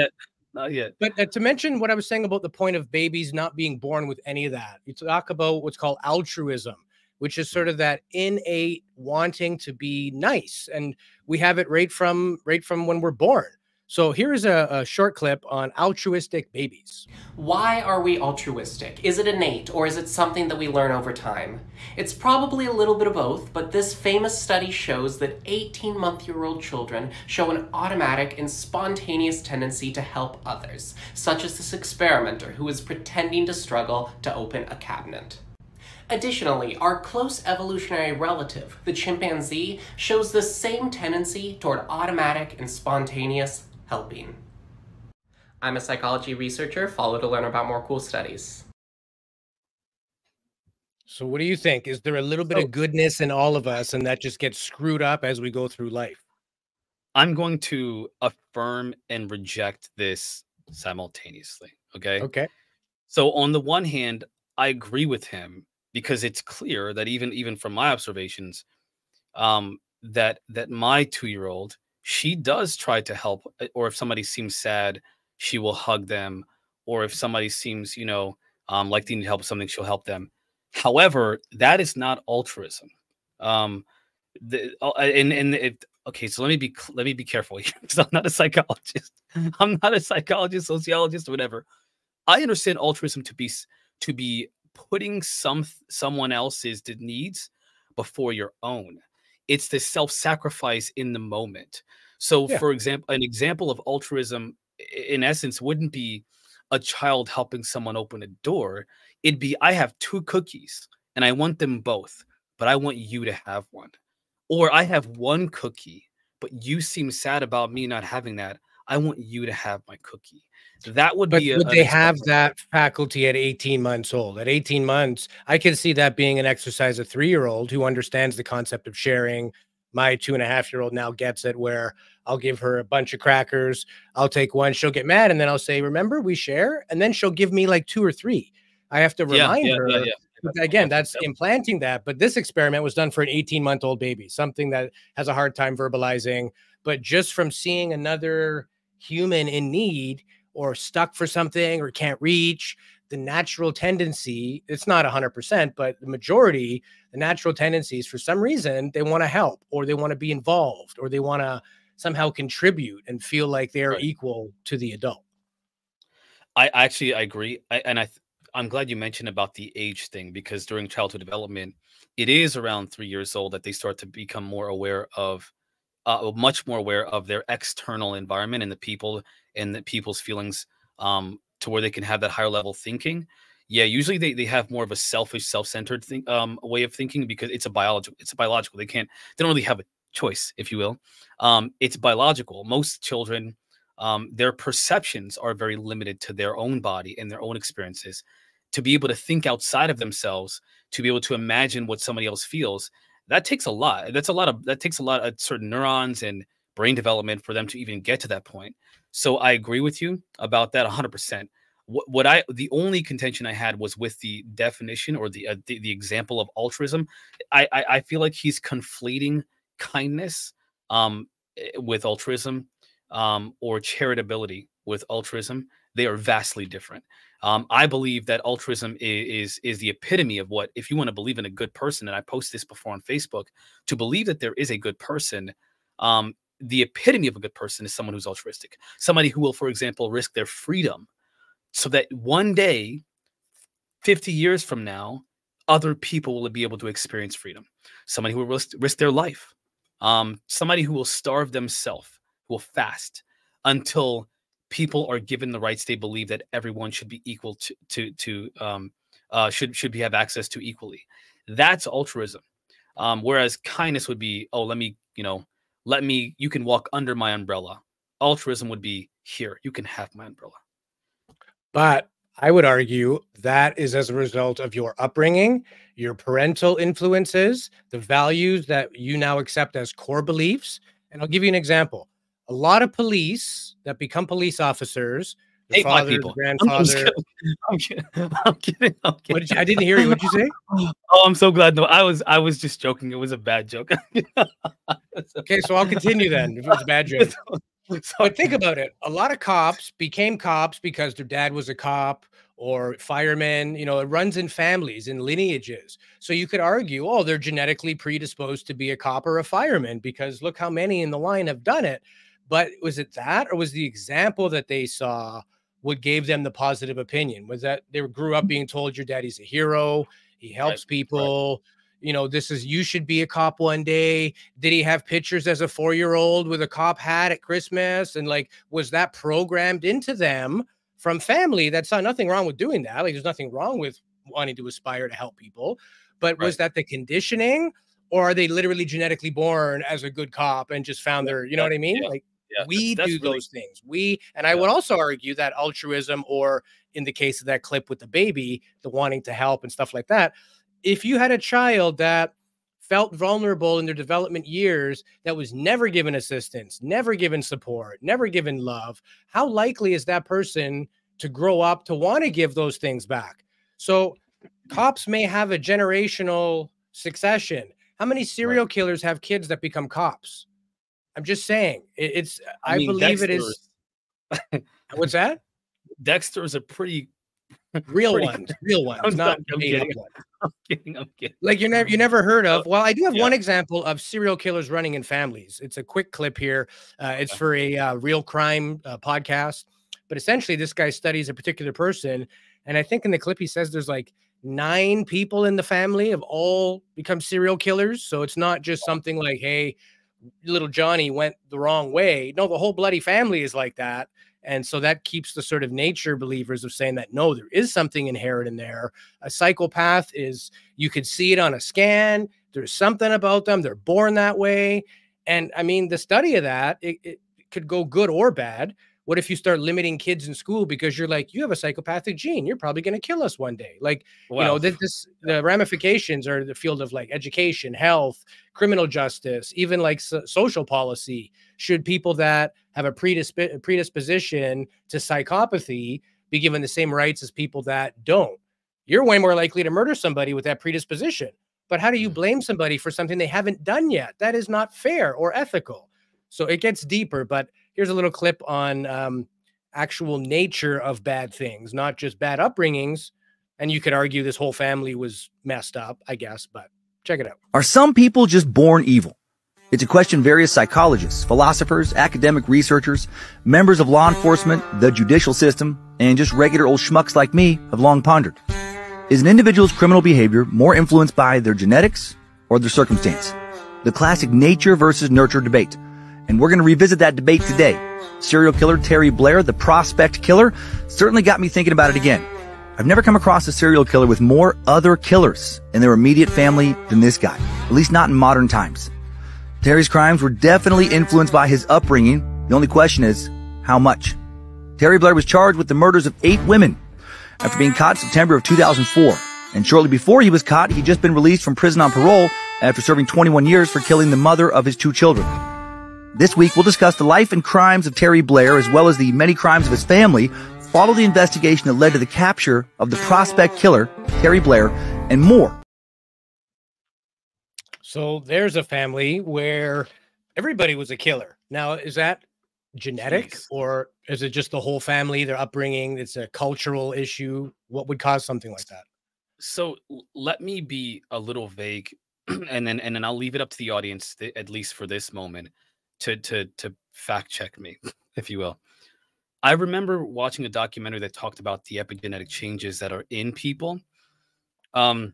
Not yet. But to mention what I was saying about the point of babies not being born with any of that, you talk about what's called altruism, which is sort of that innate wanting to be nice. And we have it right from when we're born. So here's a short clip on altruistic babies. Why are we altruistic? Is it innate, or is it something that we learn over time? It's probably a little bit of both, but this famous study shows that 18-month-year-old children show an automatic and spontaneous tendency to help others, such as this experimenter who is pretending to struggle to open a cabinet. Additionally, our close evolutionary relative, the chimpanzee, shows the same tendency toward automatic and spontaneous helping. I'm a psychology researcher. Follow to learn about more cool studies. So what do you think? Is there a little bit of goodness in all of us and that just gets screwed up as we go through life? I'm going to affirm and reject this simultaneously. Okay. Okay. So on the one hand, I agree with him because it's clear that even from my observations, that my 2-year-old, she does try to help, or if somebody seems sad, she will hug them, or if somebody seems, like they need help with something, she'll help them. However, that is not altruism. Okay, so let me be careful here because I'm not a psychologist. I'm not a psychologist, sociologist, or whatever. I understand altruism to be putting someone else's needs before your own. It's the self-sacrifice in the moment. So, for example, an example of altruism, in essence, wouldn't be a child helping someone open a door. It'd be, I have 2 cookies and I want them both, but I want you to have one. Or I have 1 cookie, but you seem sad about me not having that. I want you to have my cookie. That would be. Would they have that faculty at 18 months old? At 18 months, I can see that being an exercise a 3-year-old who understands the concept of sharing. My 2.5-year-old now gets it, where I'll give her a bunch of crackers. I'll take one. She'll get mad. And then I'll say, remember, we share. And then she'll give me like 2 or 3. I have to remind her. Again, that's implanting that. But this experiment was done for an 18-month-old baby, something that has a hard time verbalizing. But just from seeing another human in need or stuck for something or can't reach, the natural tendency, it's not 100%, but the majority, the natural tendencies, for some reason, they want to help or they want to be involved or they want to somehow contribute and feel like they're equal to the adult. I agree. I'm glad you mentioned about the age thing, because during childhood development, it is around 3 years old that they start to become more aware of much more aware of their external environment and the people's feelings, to where they can have that higher level thinking. Yeah, usually they have more of a selfish, self-centered way of thinking, because it's biological. They don't really have a choice, if you will. It's biological. Most children, their perceptions are very limited to their own body and their own experiences. To be able to think outside of themselves, to be able to imagine what somebody else feels, that takes a lot. That takes a lot of certain neurons and brain development for them to even get to that point. So I agree with you about that 100%. The only contention I had was with the definition, or the example of altruism. I feel like he's conflating kindness with altruism, or charitability with altruism. They are vastly different. I believe that altruism is the epitome of what, if you want to believe in a good person, and I post this before on Facebook, to believe that there is a good person, the epitome of a good person is someone who's altruistic, somebody who will, for example, risk their freedom so that one day, 50 years from now, other people will be able to experience freedom. Somebody who will risk their life, somebody who will starve themselves, who will fast until people are given the rights they believe that everyone should be equal should have access to equally. That's altruism. Whereas kindness would be, oh, you can walk under my umbrella. Altruism would be, here, you can have my umbrella. But I would argue that is as a result of your upbringing, your parental influences, the values that you now accept as core beliefs. And I'll give you an example. A lot of police that become police officers, the father, the grandfather. I'm kidding. I didn't hear you. What'd you say? Oh, I'm so glad. No, I was just joking. It was a bad joke. Okay, so I'll continue then. If it was a bad joke. But think about it. A lot of cops became cops because their dad was a cop, or firemen. It runs in families and lineages. So you could argue, oh, they're genetically predisposed to be a cop or a fireman, because look how many in the line have done it. But was it that, or was the example that they saw what gave them the positive opinion? Was that they grew up being told your daddy's a hero, he helps people, you should be a cop one day? Did he have pictures as a 4-year-old with a cop hat at Christmas? And was that programmed into them from family? That's nothing wrong with doing that. There's nothing wrong with wanting to aspire to help people. But was that the conditioning, or are they literally genetically born as a good cop and just found their, what I mean? We do those things. I would also argue that altruism, or in the case of that clip with the baby, the wanting to help and stuff like that, if you had a child that felt vulnerable in their development years, that was never given assistance, never given support, never given love, how likely is that person to grow up to want to give those things back? So cops may have a generational succession. How many serial killers have kids that become cops? I'm just saying. I believe it is. What's that? Dexter is a pretty real one. Not I'm kidding. You never heard of. Well, I do have one example of serial killers running in families. It's a quick clip here. It's for a real crime podcast. But essentially, this guy studies a particular person. And I think in the clip, he says there's 9 people in the family have all become serial killers. So it's not just something like, hey, little Johnny went the wrong way. No, the whole bloody family is like that. And so that keeps the sort of nature believers of saying that, no, there is something inherent in there. A psychopath is, you could see it on a scan. There's something about them. They're born that way. And I mean, the study of that, it could go good or bad. What if you start limiting kids in school because you're you have a psychopathic gene, you're probably going to kill us one day. The ramifications are the field of education, health, criminal justice, even social policy. Should people that have a predisposition to psychopathy be given the same rights as people that don't? You're way more likely to murder somebody with that predisposition. But how do you blame somebody for something they haven't done yet? That is not fair or ethical. So it gets deeper, but here's a little clip on actual nature of bad things, not just bad upbringings. And you could argue this whole family was messed up, I guess, but check it out. Are some people just born evil? It's a question various psychologists, philosophers, academic researchers, members of law enforcement, the judicial system, and just regular old schmucks like me have long pondered. Is an individual's criminal behavior more influenced by their genetics or their circumstance? The classic nature versus nurture debate. And we're going to revisit that debate today. Serial killer Terry Blair, the prospect killer, certainly got me thinking about it again. I've never come across a serial killer with more other killers in their immediate family than this guy, at least not in modern times. Terry's crimes were definitely influenced by his upbringing. The only question is, how much? Terry Blair was charged with the murders of 8 women after being caught in September of 2004. And shortly before he was caught, he'd just been released from prison on parole after serving 21 years for killing the mother of his 2 children. This week, we'll discuss the life and crimes of Terry Blair, as well as the many crimes of his family, follow the investigation that led to the capture of the prospect killer, Terry Blair, and more. So there's a family where everybody was a killer. Now, is that genetic, or is it just the whole family, their upbringing? It's a cultural issue. What would cause something like that? So let me be a little vague, and then I'll leave it up to the audience, at least for this moment, to fact check me, if you will. I remember watching a documentary that talked about the epigenetic changes that are in people. I'm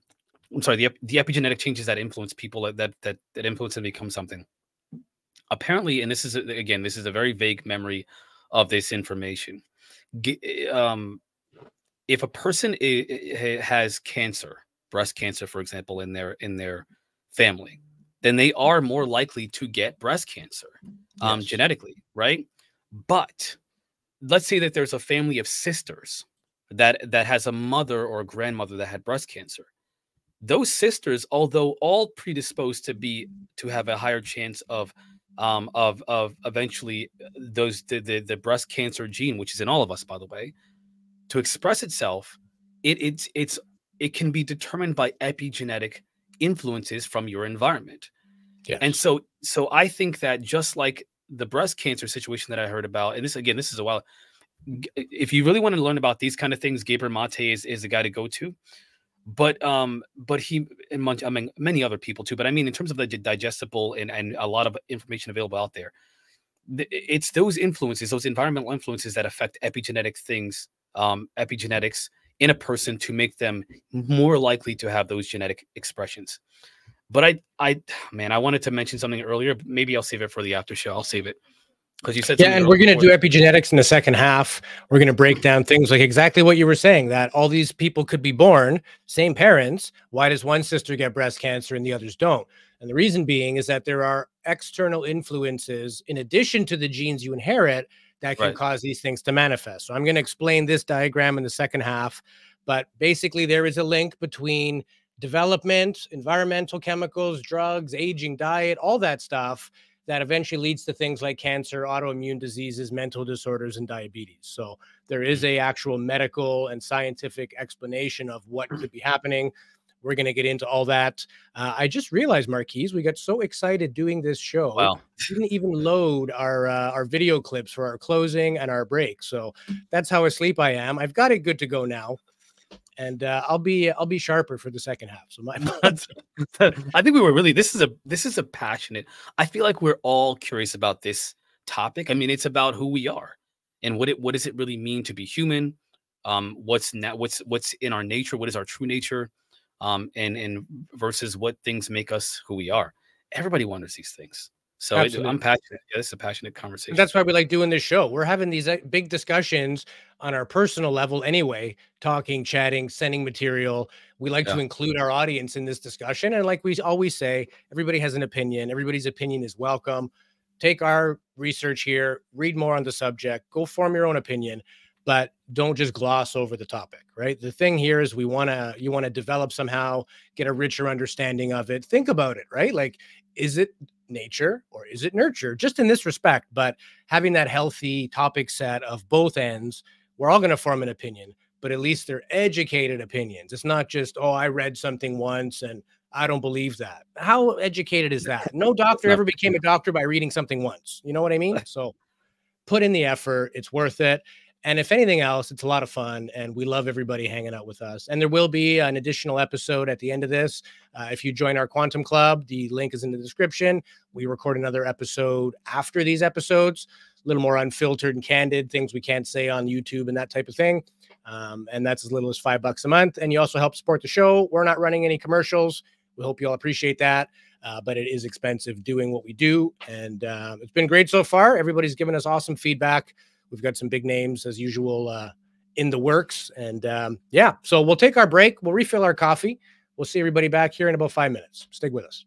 sorry, the epigenetic changes that influence people, that influence them to become something. Apparently, and this is a very vague memory of this information. If a person has cancer, breast cancer, for example, in their family, then they are more likely to get breast cancer, yes, genetically, right? But let's say that there's a family of sisters that has a mother or a grandmother that had breast cancer. Those sisters, although all predisposed to have a higher chance of eventually the breast cancer gene, which is in all of us, by the way, to express itself, it can be determined by epigenetic influences from your environment. Yes. And so I think that just like the breast cancer situation that I heard about, and this is a while. If you really want to learn about these kind of things, Gabriel Mate is the guy to go to. But he and many other people too. But I mean, in terms of the digestible and a lot of information available out there, it's those influences, those environmental influences that affect epigenetic things, epigenetics in a person to make them more likely to have those genetic expressions. But I wanted to mention something earlier. Maybe I'll save it for the after show. I'll save it. Because you said, yeah, and we're going to do epigenetics in the second half. We're going to break down things like exactly what you were saying, that all these people could be born, same parents. Why does one sister get breast cancer and the others don't? And the reason being is that there are external influences in addition to the genes you inherit that can cause these things to manifest. So I'm going to explain this diagram in the second half. But basically, there is a link between development, environmental chemicals, drugs, aging, diet, all that stuff that eventually leads to things like cancer, autoimmune diseases, mental disorders, and diabetes. So there is a actual medical and scientific explanation of what could be happening. We're going to get into all that. I just realized, Marquise, we got so excited doing this show. Wow. We didn't even load our video clips for our closing and our break. So that's how asleep I am. I've got it good to go now. And I'll be sharper for the second half. So I think we were really, this is a passionate, I feel like we're all curious about this topic. I mean, it's about who we are and what does it really mean to be human? What's in our nature? What is our true nature? And versus what things make us who we are. Everybody wonders these things. So I'm passionate. Yeah, this is a passionate conversation. That's why we like doing this show. We're having these big discussions on our personal level anyway, talking, chatting, sending material. We like to include our audience in this discussion. And like we always say, everybody has an opinion. Everybody's opinion is welcome. Take our research here, read more on the subject, go form your own opinion, but don't just gloss over the topic, right? The thing here is you want to develop somehow, get a richer understanding of it. Think about it, right? Like, is it nature or is it nurture? Just in this respect, but having that healthy topic set of both ends, we're all going to form an opinion, but at least they're educated opinions. It's not just, oh, I read something once and I don't believe that. How educated is that? No doctor ever became a doctor by reading something once. You know what I mean? So put in the effort. It's worth it. And if anything else, it's a lot of fun, and we love everybody hanging out with us. And there will be an additional episode at the end of this. If you join our Quantum Club, the link is in the description. We record another episode after these episodes, a little more unfiltered and candid, things we can't say on YouTube and that type of thing. And that's as little as $5 a month. And you also help support the show. We're not running any commercials. We hope you all appreciate that. but it is expensive doing what we do. And it's been great so far. Everybody's given us awesome feedback. We've got some big names as usual in the works. And yeah, so we'll take our break. We'll refill our coffee. We'll see everybody back here in about 5 minutes. Stick with us.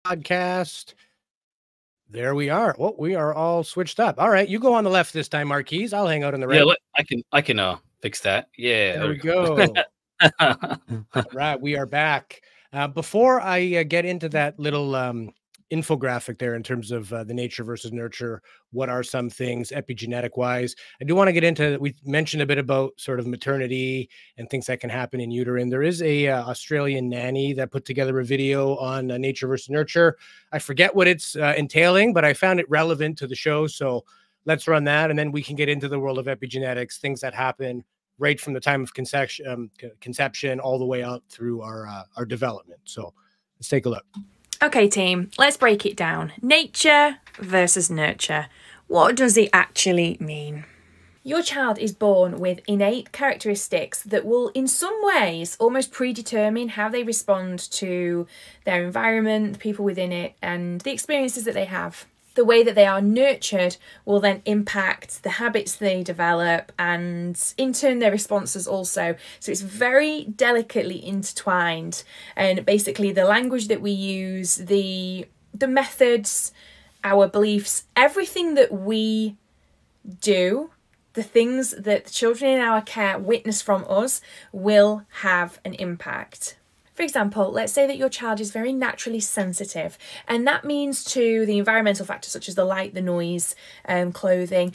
podcast. There we are. Well, we are all switched up. All right, you go on the left this time, Marquise. I'll hang out on the right. Yeah, I can fix that. Yeah, there we go. Right, we are back. Before I get into that little infographic there in terms of the nature versus nurture, what are some things epigenetic wise? I do want to get into, we mentioned a bit about sort of maternity and things that can happen in uterine. There is a Australian nanny that put together a video on nature versus nurture. I forget what it's entailing, but I found it relevant to the show. So let's run that. And then we can get into the world of epigenetics, things that happen right from the time of conception all the way up through our development. So let's take a look. Okay, team, let's break it down. Nature versus nurture. What does it actually mean? Your child is born with innate characteristics that will, in some ways, almost predetermine how they respond to their environment, the people within it, and the experiences that they have. The way that they are nurtured will then impact the habits they develop and in turn their responses also. So it's very delicately intertwined, and basically the language that we use, the methods, our beliefs, everything that we do, the things that the children in our care witness from us will have an impact. For example, let's say that your child is very naturally sensitive, and that means to the environmental factors such as the light, the noise, clothing.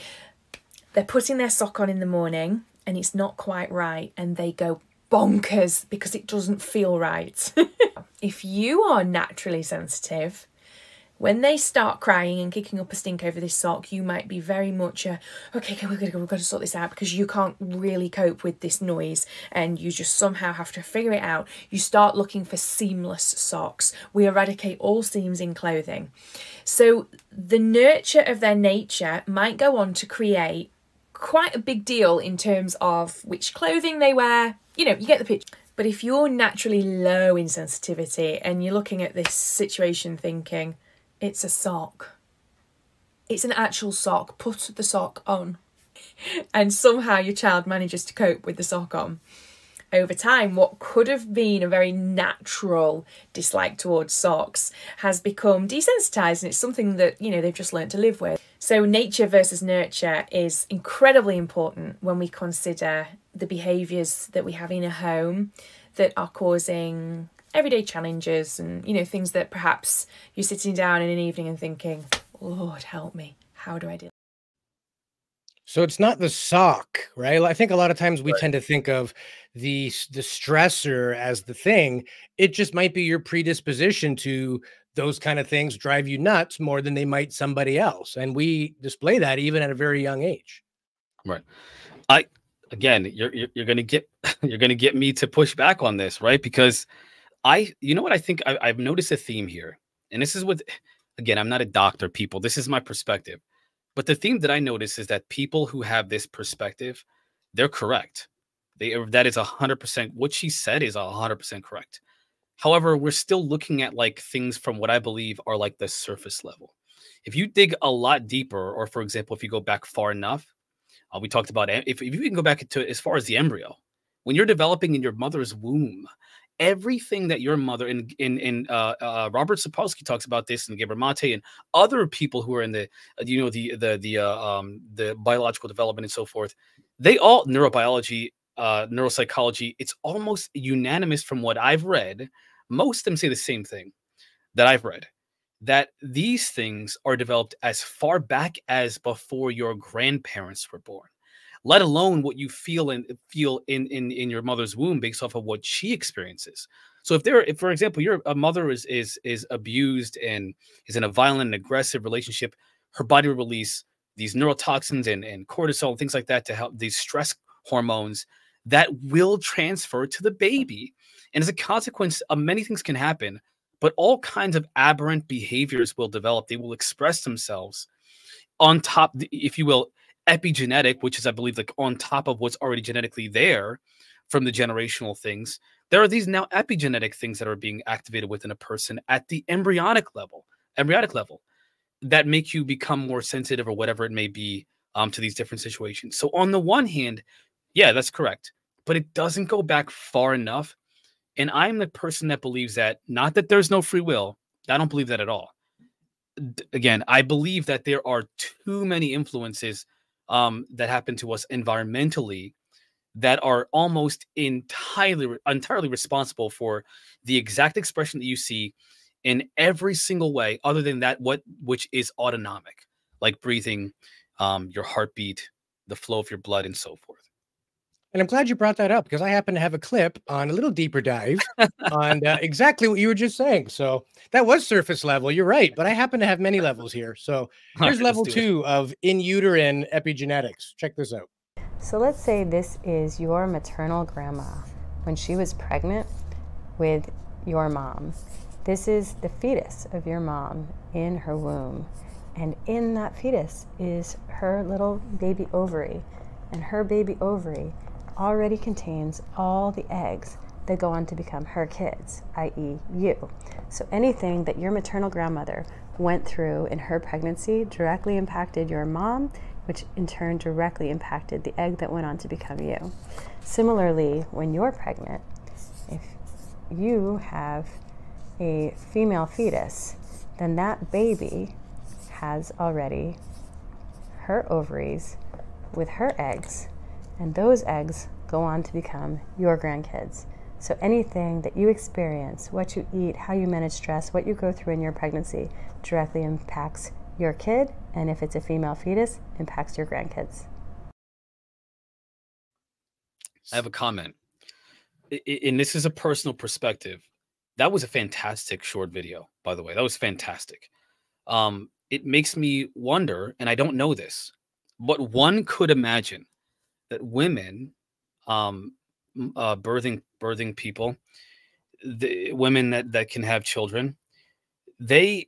They're putting their sock on in the morning and it's not quite right and they go bonkers because it doesn't feel right. If you are naturally sensitive, when they start crying and kicking up a stink over this sock, you might be very much okay, we've got to sort this out because you can't really cope with this noise and you just somehow have to figure it out. You start looking for seamless socks. We eradicate all seams in clothing. So the nurture of their nature might go on to create quite a big deal in terms of which clothing they wear. You know, you get the picture. But if you're naturally low in sensitivity and you're looking at this situation thinking, it's a sock. It's an actual sock. Put the sock on. And somehow your child manages to cope with the sock on. Over time, what could have been a very natural dislike towards socks has become desensitized, and it's something that, you know, they've just learned to live with. So nature versus nurture is incredibly important when we consider the behaviours that we have in a home that are causing everyday challenges and, you know, things that perhaps you're sitting down in an evening and thinking, Lord help me, how do I deal? So it's not the sock, right? I think a lot of times we tend to think of the stressor as the thing. It just might be your predisposition to those kind of things drive you nuts more than they might somebody else. And we display that even at a very young age. Right. Again, you're going to get you're going to get me to push back on this, right? Because you know what, I think I've noticed a theme here, and this is what, again, I'm not a doctor, people. This is my perspective. But the theme that I notice is that people who have this perspective, they're correct. That is 100%. What she said is 100% correct. However, we're still looking at like things from what I believe are like the surface level. If you dig a lot deeper, or for example, if you go back far enough, we talked about if you can go back to as far as the embryo, when you're developing in your mother's womb, everything that your mother and Robert Sapolsky talks about this, and Gabriel Mate and other people who are in the the biological development and so forth, they all neurobiology, neuropsychology. It's almost unanimous from what I've read. Most of them say the same thing that I've read, that these things are developed as far back as before your grandparents were born, let alone what you feel in your mother's womb based off of what she experiences. So if for example, a mother is abused and is in a violent and aggressive relationship, her body will release these neurotoxins and cortisol and things like that to help these stress hormones that will transfer to the baby. And as a consequence, many things can happen, but all kinds of aberrant behaviors will develop. They will express themselves on top, if you will, epigenetic, which is, I believe, like on top of what's already genetically there from the generational things. There are these now epigenetic things that are being activated within a person at the embryonic level that make you become more sensitive or whatever it may be to these different situations. So on the one hand, yeah, that's correct, but it doesn't go back far enough. And I'm the person that believes that, not that there's no free will, I don't believe that at all. Again, I believe that there are too many influences that happen to us environmentally that are almost entirely responsible for the exact expression that you see in every single way, other than that which is autonomic, like breathing, your heartbeat, the flow of your blood, and so forth. And I'm glad you brought that up because I happen to have a clip on a little deeper dive on exactly what you were just saying. So that was surface level. You're right. But I happen to have many levels here. So All here's right, let's level do it. 2 of in uterine epigenetics. Check this out. So let's say this is your maternal grandma when she was pregnant with your mom. This is the fetus of your mom in her womb. And in that fetus is her little baby ovary. And her baby ovary already contains all the eggs that go on to become her kids, i.e. you. So anything that your maternal grandmother went through in her pregnancy directly impacted your mom, which in turn directly impacted the egg that went on to become you. Similarly, when you're pregnant, if you have a female fetus, then that baby has already her ovaries with her eggs, and those eggs go on to become your grandkids. So anything that you experience, what you eat, how you manage stress, what you go through in your pregnancy directly impacts your kid, and if it's a female fetus, impacts your grandkids. I have a comment. And this is a personal perspective. That was a fantastic short video, by the way. That was fantastic. It makes me wonder, and I don't know this, but one could imagine that women, birthing people, the women that can have children, they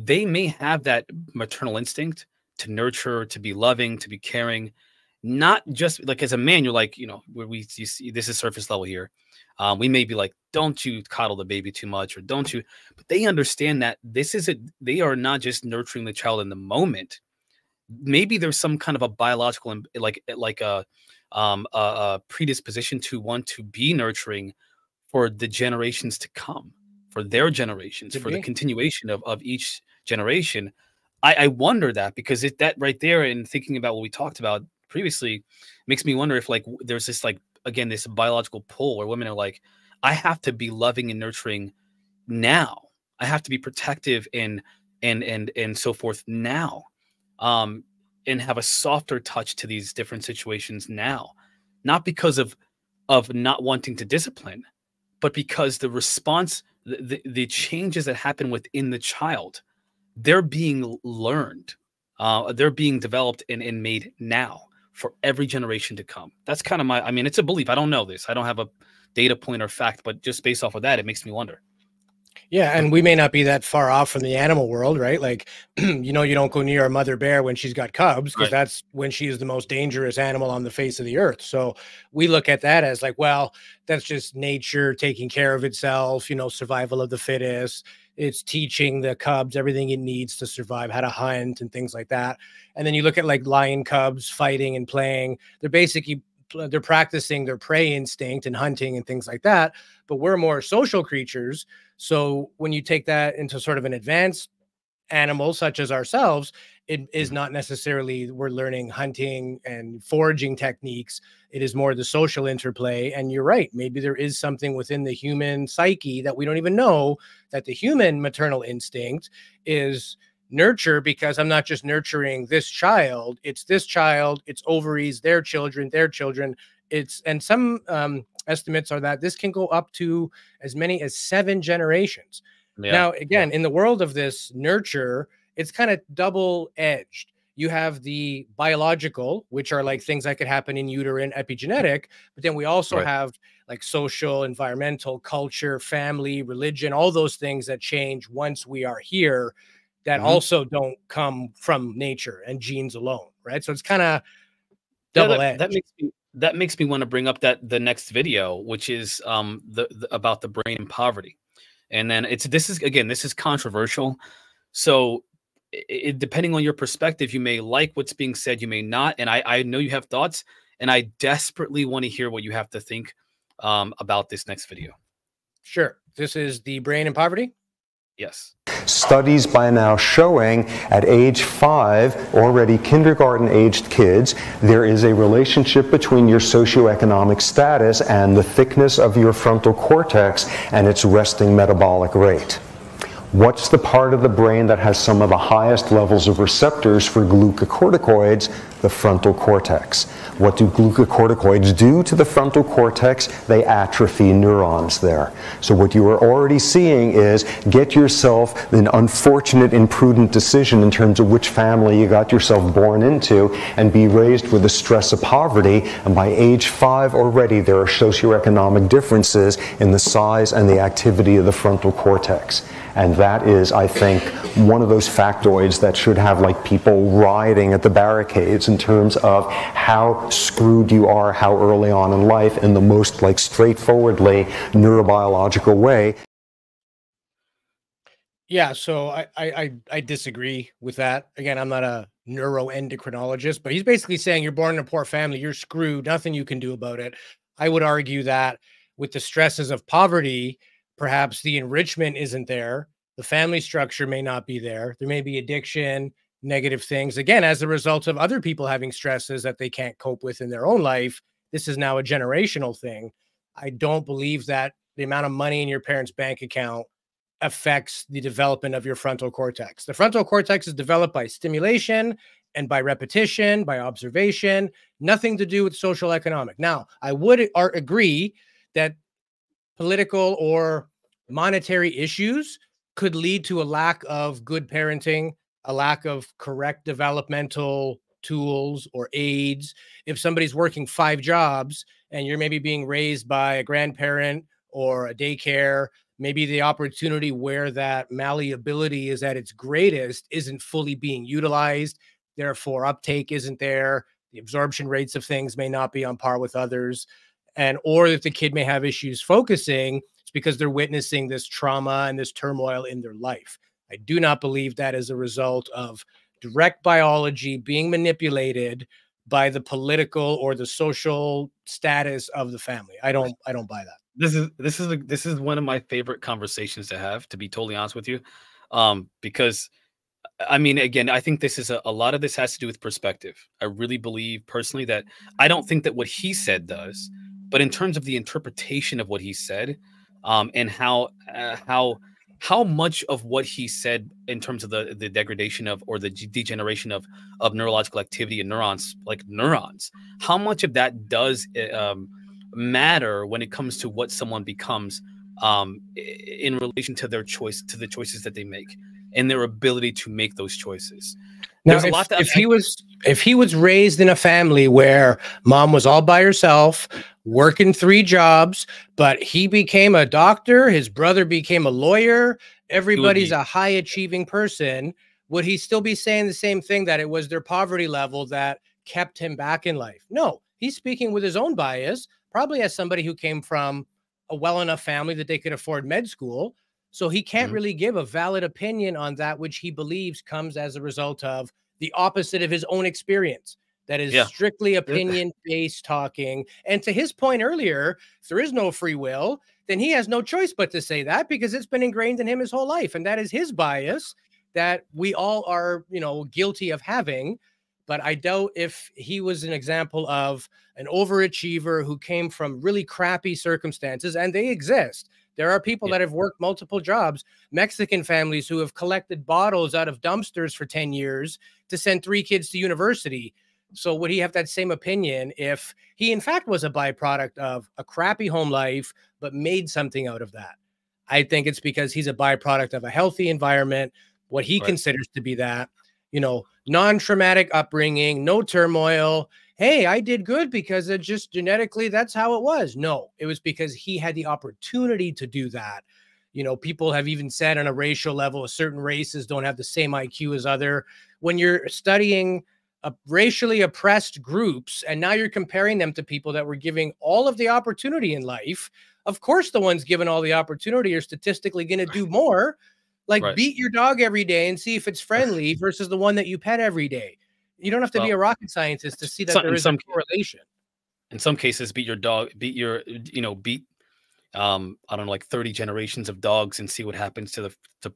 may have that maternal instinct to nurture, to be loving, to be caring. Not just like as a man, you're like, where you see this is surface level here. We may be like, don't you coddle the baby too much, or don't you? But they understand that they are not just nurturing the child in the moment. Maybe there's some kind of a biological, like a predisposition to want to be nurturing for the generations to come, for their generations, for the continuation of each generation. I wonder that, because that right there, and thinking about what we talked about previously, makes me wonder if like there's this like, again, this biological pull where women are like, I have to be loving and nurturing now. I have to be protective and so forth now. And have a softer touch to these different situations now, not because of not wanting to discipline, but because the response, the changes that happen within the child, they're being learned, they're being developed and made now for every generation to come. That's kind of it's a belief. I don't know this. I don't have a data point or fact, but just based off of that, it makes me wonder. Yeah, and we may not be that far off from the animal world, right? Like, you don't go near a mother bear when she's got cubs, because that's when she is the most dangerous animal on the face of the earth. So we look at that as like, well, that's just nature taking care of itself, survival of the fittest. It's teaching the cubs everything it needs to survive, how to hunt and things like that. And then you look at like lion cubs fighting and playing. They're practicing their prey instinct and hunting and things like that. But we're more social creatures. So when you take that into sort of an advanced animal such as ourselves, it is not necessarily we're learning hunting and foraging techniques. It is more the social interplay. And you're right. Maybe there is something within the human psyche that we don't even know, that the human maternal instinct is nurture, because I'm not just nurturing this child, it's this child, its ovaries, their children, and some estimates are that this can go up to as many as 7 generations. Now, again, in the world of this nurture, it's kind of double-edged. You have the biological, which are like things that could happen in uterine epigenetic, but then we also have like social, environmental, culture, family, religion, all those things that change once we are here, that also don't come from nature and genes alone, right? So it's kind of double-edged. That makes me want to bring up the next video, which is about the brain and poverty. And then this is controversial. So depending on your perspective, you may like what's being said, you may not. And I know you have thoughts, and I desperately want to hear what you have to think about this next video. Sure. This is The Brain and Poverty? Yes. Studies by now showing at age 5, already kindergarten-aged kids, there is a relationship between your socioeconomic status and the thickness of your frontal cortex and its resting metabolic rate. What's the part of the brain that has some of the highest levels of receptors for glucocorticoids? The frontal cortex. What do glucocorticoids do to the frontal cortex? They atrophy neurons there. So what you are already seeing is get yourself an unfortunate, imprudent decision in terms of which family you got yourself born into and be raised with the stress of poverty. And by age 5 already, there are socioeconomic differences in the size and the activity of the frontal cortex. And that is, I think, one of those factoids that should have like people rioting at the barricades in terms of how screwed you are, how early on in life, in the most like straightforwardly neurobiological way. Yeah, so I disagree with that. Again, I'm not a neuroendocrinologist, but he's basically saying you're born in a poor family, you're screwed, nothing you can do about it. I would argue that with the stresses of poverty, perhaps the enrichment isn't there. The family structure may not be there. There may be addiction, negative things, again, as a result of other people having stresses that they can't cope with in their own life. This is now a generational thing. I don't believe that the amount of money in your parents' bank account affects the development of your frontal cortex. The frontal cortex is developed by stimulation and by repetition, by observation, nothing to do with social economic. Now, I would agree that political or monetary issues could lead to a lack of good parenting, a lack of correct developmental tools or aids. If somebody's working 5 jobs and you're maybe being raised by a grandparent or a daycare, maybe the opportunity where that malleability is at its greatest isn't fully being utilized. Therefore, uptake isn't there. The absorption rates of things may not be on par with others. And or if the kid may have issues focusing, it's because they're witnessing this trauma and this turmoil in their life. I do not believe that is a result of direct biology being manipulated by the political or the social status of the family. I don't buy that. This is one of my favorite conversations to have, to be totally honest with you. Because I mean, again, I think this is a lot of this has to do with perspective. I really believe personally that I don't think that what he said does, but in terms of the interpretation of what he said, and how much of what he said in terms of the degradation of or the degeneration of neurological activity in neurons, how much of that does matter when it comes to what someone becomes in relation to their choice, to the choices that they make and their ability to make those choices. Now, if he was raised in a family where mom was all by herself, working 3 jobs, but he became a doctor, his brother became a lawyer, everybody's a high achieving person, would he still be saying the same thing, that it was their poverty level that kept him back in life? No, he's speaking with his own bias, probably as somebody who came from a well enough family that they could afford med school. So he can't really give a valid opinion on that which he believes comes as a result of the opposite of his own experience. That is strictly opinion-based talking. And to his point earlier, if there is no free will, then he has no choice but to say that, because it's been ingrained in him his whole life. And that is his bias that we all are, guilty of having. But I doubt if he was an example of an overachiever who came from really crappy circumstances, and they exist. There are people that have worked multiple jobs, Mexican families who have collected bottles out of dumpsters for 10 years to send 3 kids to university. So would he have that same opinion if he, in fact, was a byproduct of a crappy home life, but made something out of that? I think it's because he's a byproduct of a healthy environment, what he considers to be that, non-traumatic upbringing, no turmoil. Hey, I did good because it just genetically, that's how it was. No, it was because he had the opportunity to do that. People have even said on a racial level, certain races don't have the same IQ as other. When you're studying racially oppressed groups, and now you're comparing them to people that were giving all of the opportunity in life, of course, the ones given all the opportunity are statistically going to do more. Beat your dog every day and see if it's friendly versus the one that you pet every day. You don't have to be a rocket scientist to see that there is a correlation. In some cases, beat your dog, beat I don't know, like 30 generations of dogs and see what happens to the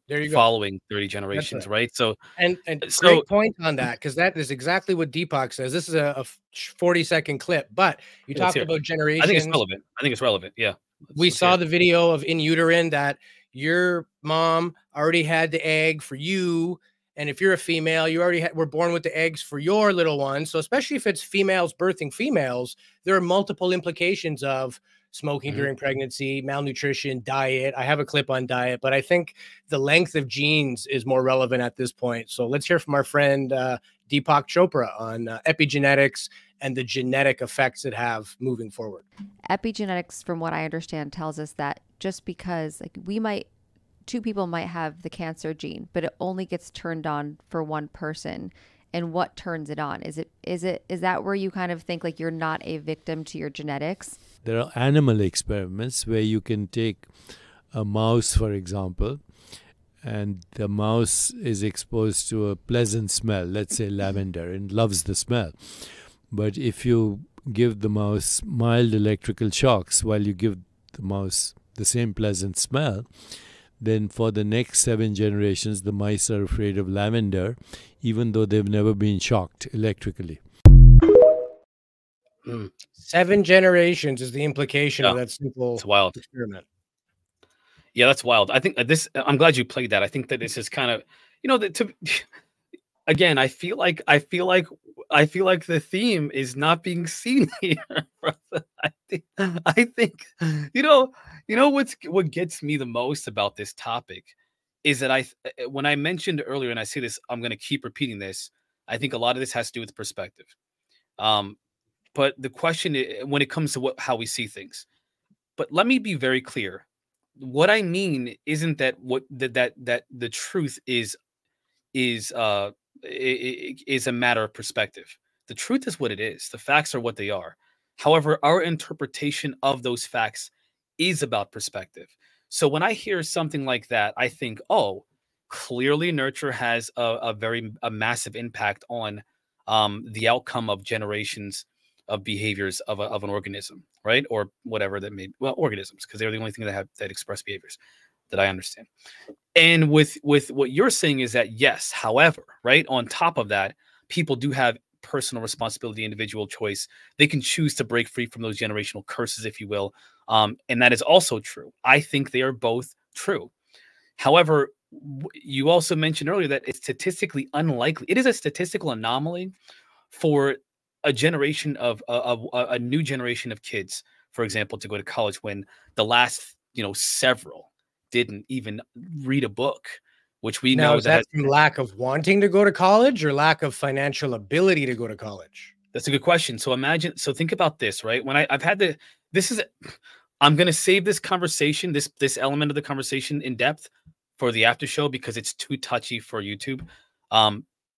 There you go. following 30 That's generations, right. right? So, And so great point on that, because that is exactly what Deepak says. This is a 40-second clip, but you let's talked hear it. about I think it's generations. relevant. I think it's relevant. Yeah. We Let's hear saw it. the video of in uterine that your mom already had the egg for you. And if you're a female, you already were born with the eggs for your little one. So especially if it's females birthing females, there are multiple implications of smoking Mhm. during pregnancy, malnutrition, diet. I have a clip on diet, but I think the length of genes is more relevant at this point. So let's hear from our friend Deepak Chopra on epigenetics and the genetic effects it have moving forward. Epigenetics, from what I understand, tells us that just because like two people might have the cancer gene, but it only gets turned on for one person. And what turns it on? Is that where you kind of think like you're not a victim to your genetics? There are animal experiments where you can take a mouse, for example, and the mouse is exposed to a pleasant smell, let's say lavender, and loves the smell. But if you give the mouse mild electrical shocks while you give the mouse the same pleasant smell, then for the next 7 generations, the mice are afraid of lavender, even though they've never been shocked electrically. 7 generations is the implication of that simple wild experiment. Yeah, that's wild. I think this. I'm glad you played that. I think that this is kind of, again, I feel like the theme is not being seen here. Brother. I think what gets me the most about this topic is that when I mentioned earlier, and I say this, I'm going to keep repeating this. I think a lot of this has to do with perspective. But the question when it comes to how we see things, but let me be very clear. What I mean isn't that that the truth is a matter of perspective. The truth is what it is. The facts are what they are. However, our interpretation of those facts is about perspective. So when I hear something like that, I think, oh, clearly nurture has a massive impact on the outcome of generations of behaviors of an organism, right? Or whatever that may, well, organisms, because they're the only thing that express behaviors that I understand. And with what you're saying is that, yes, however, right, on top of that, people do have personal responsibility, individual choice. They can choose to break free from those generational curses, if you will. And that is also true. I think they are both true. However, you also mentioned earlier that it's statistically unlikely. It is a statistical anomaly for a generation of a new generation of kids, for example, to go to college when the last, several didn't even read a book, which we know is that from lack of wanting to go to college or lack of financial ability to go to college? That's a good question. So think about this, right? When I'm going to save this conversation, this element of the conversation in depth for the after show because it's too touchy for YouTube.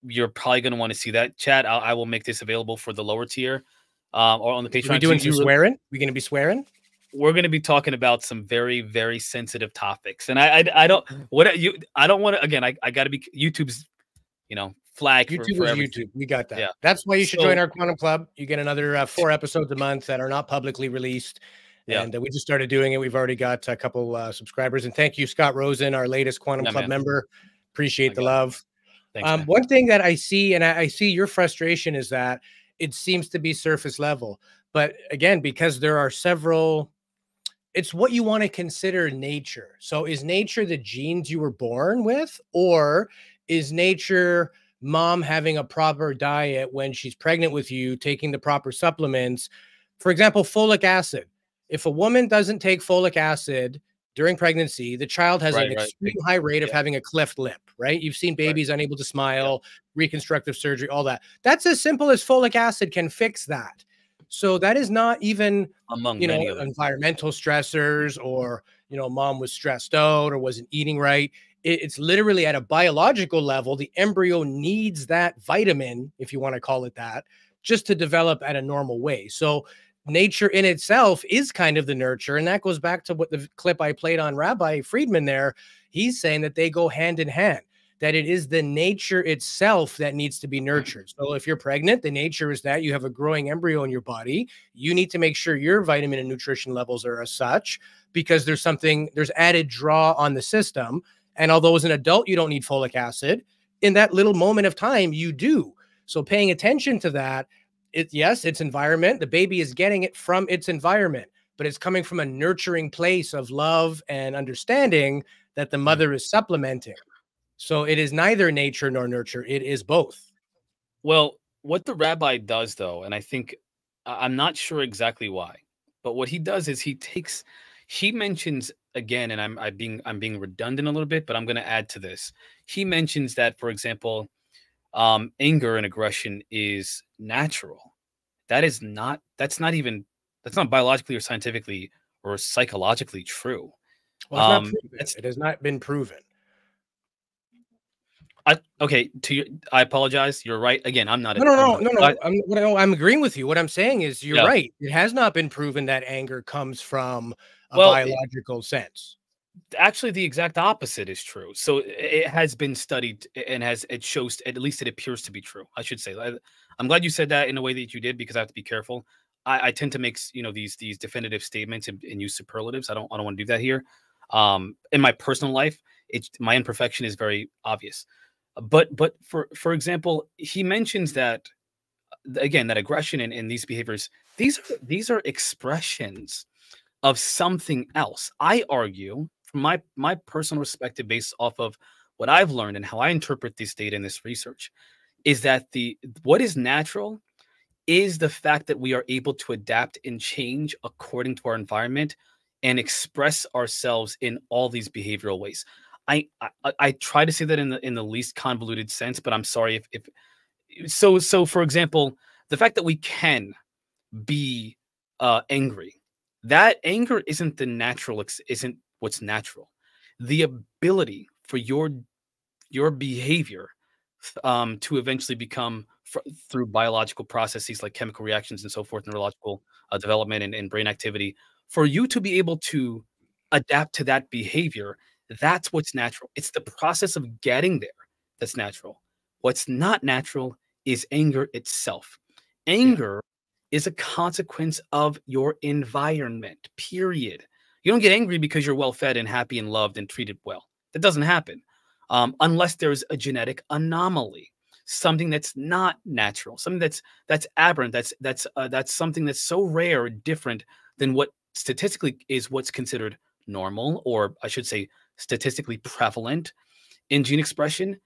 You're probably going to want to see that, chat. I will make this available for the lower tier or on the Patreon. Are we doing some swearing? We're going to be swearing? We're going to be talking about some very, very sensitive topics. And I don't want to, again, I got to be YouTube's, flag YouTube for is everything. YouTube. We got that. Yeah. That's why you should join our Quantum Club. You get another 4 episodes a month that are not publicly released. Yeah. And we just started doing it. We've already got a couple subscribers. And thank you, Scott Rosen, our latest Quantum Club member. Appreciate the love. Thanks, one thing that I see, and I see your frustration, is that it seems to be surface level. But again, because there are several, it's what you want to consider nature. So is nature the genes you were born with, or is nature mom having a proper diet when she's pregnant with you, taking the proper supplements? For example, folic acid. If a woman doesn't take folic acid during pregnancy, the child has an extreme high rate of having a cleft lip, right? You've seen babies unable to smile, reconstructive surgery, all that. That's as simple as folic acid can fix that. So that is not even among many of environmental stressors or, mom was stressed out or wasn't eating right. It's literally at a biological level, the embryo needs that vitamin, if you want to call it that, just to develop at a normal way. So nature in itself is kind of the nurture. And that goes back to what the clip I played on Rabbi Friedman there. He's saying that they go hand in hand. that it is the nature itself that needs to be nurtured. So if you're pregnant, the nature is that you have a growing embryo in your body. You need to make sure your vitamin and nutrition levels are as such, because there's added draw on the system. And although as an adult, you don't need folic acid, in that little moment of time, you do. So paying attention to that, yes, its environment, the baby is getting it from its environment, but it's coming from a nurturing place of love and understanding that the mother is supplementing. So it is neither nature nor nurture. It is both. Well, what the rabbi does, though, and I think I'm not sure exactly why, but what he does is he mentions again, and I'm being redundant a little bit, but I'm going to add to this. He mentions that, for example, anger and aggression is natural. That's not biologically or scientifically or psychologically true. Well, it's not proven. It has not been proven. I apologize. You're right. Again, I'm not. No. I'm agreeing with you. What I'm saying is you're right. It has not been proven that anger comes from a biological sense. Actually, the exact opposite is true. So it has been studied and it shows, at least it appears to be true. I should say. I'm glad you said that in a way that you did, because I have to be careful. I tend to make these definitive statements and use superlatives. I don't want to do that here. In my personal life, my imperfection is very obvious. But for example, he mentions that again, that aggression and these behaviors, these are expressions of something else. I argue from my personal perspective, based off of what I've learned and how I interpret this data and this research, is that what is natural is the fact that we are able to adapt and change according to our environment and express ourselves in all these behavioral ways. I try to say that in the least convoluted sense, but I'm sorry if so for example, the fact that we can be angry, that anger isn't what's natural. The ability for your behavior to eventually become through biological processes like chemical reactions and so forth, neurological development and brain activity, for you to be able to adapt to that behavior, that's what's natural. It's the process of getting there that's natural. What's not natural is anger itself. Anger is a consequence of your environment, period. You don't get angry because you're well fed and happy and loved and treated well. That doesn't happen unless there's a genetic anomaly, something that's not natural, something that's aberrant, that's something that's so rare, different than what statistically is what's considered normal, or I should say statistically prevalent in gene expression.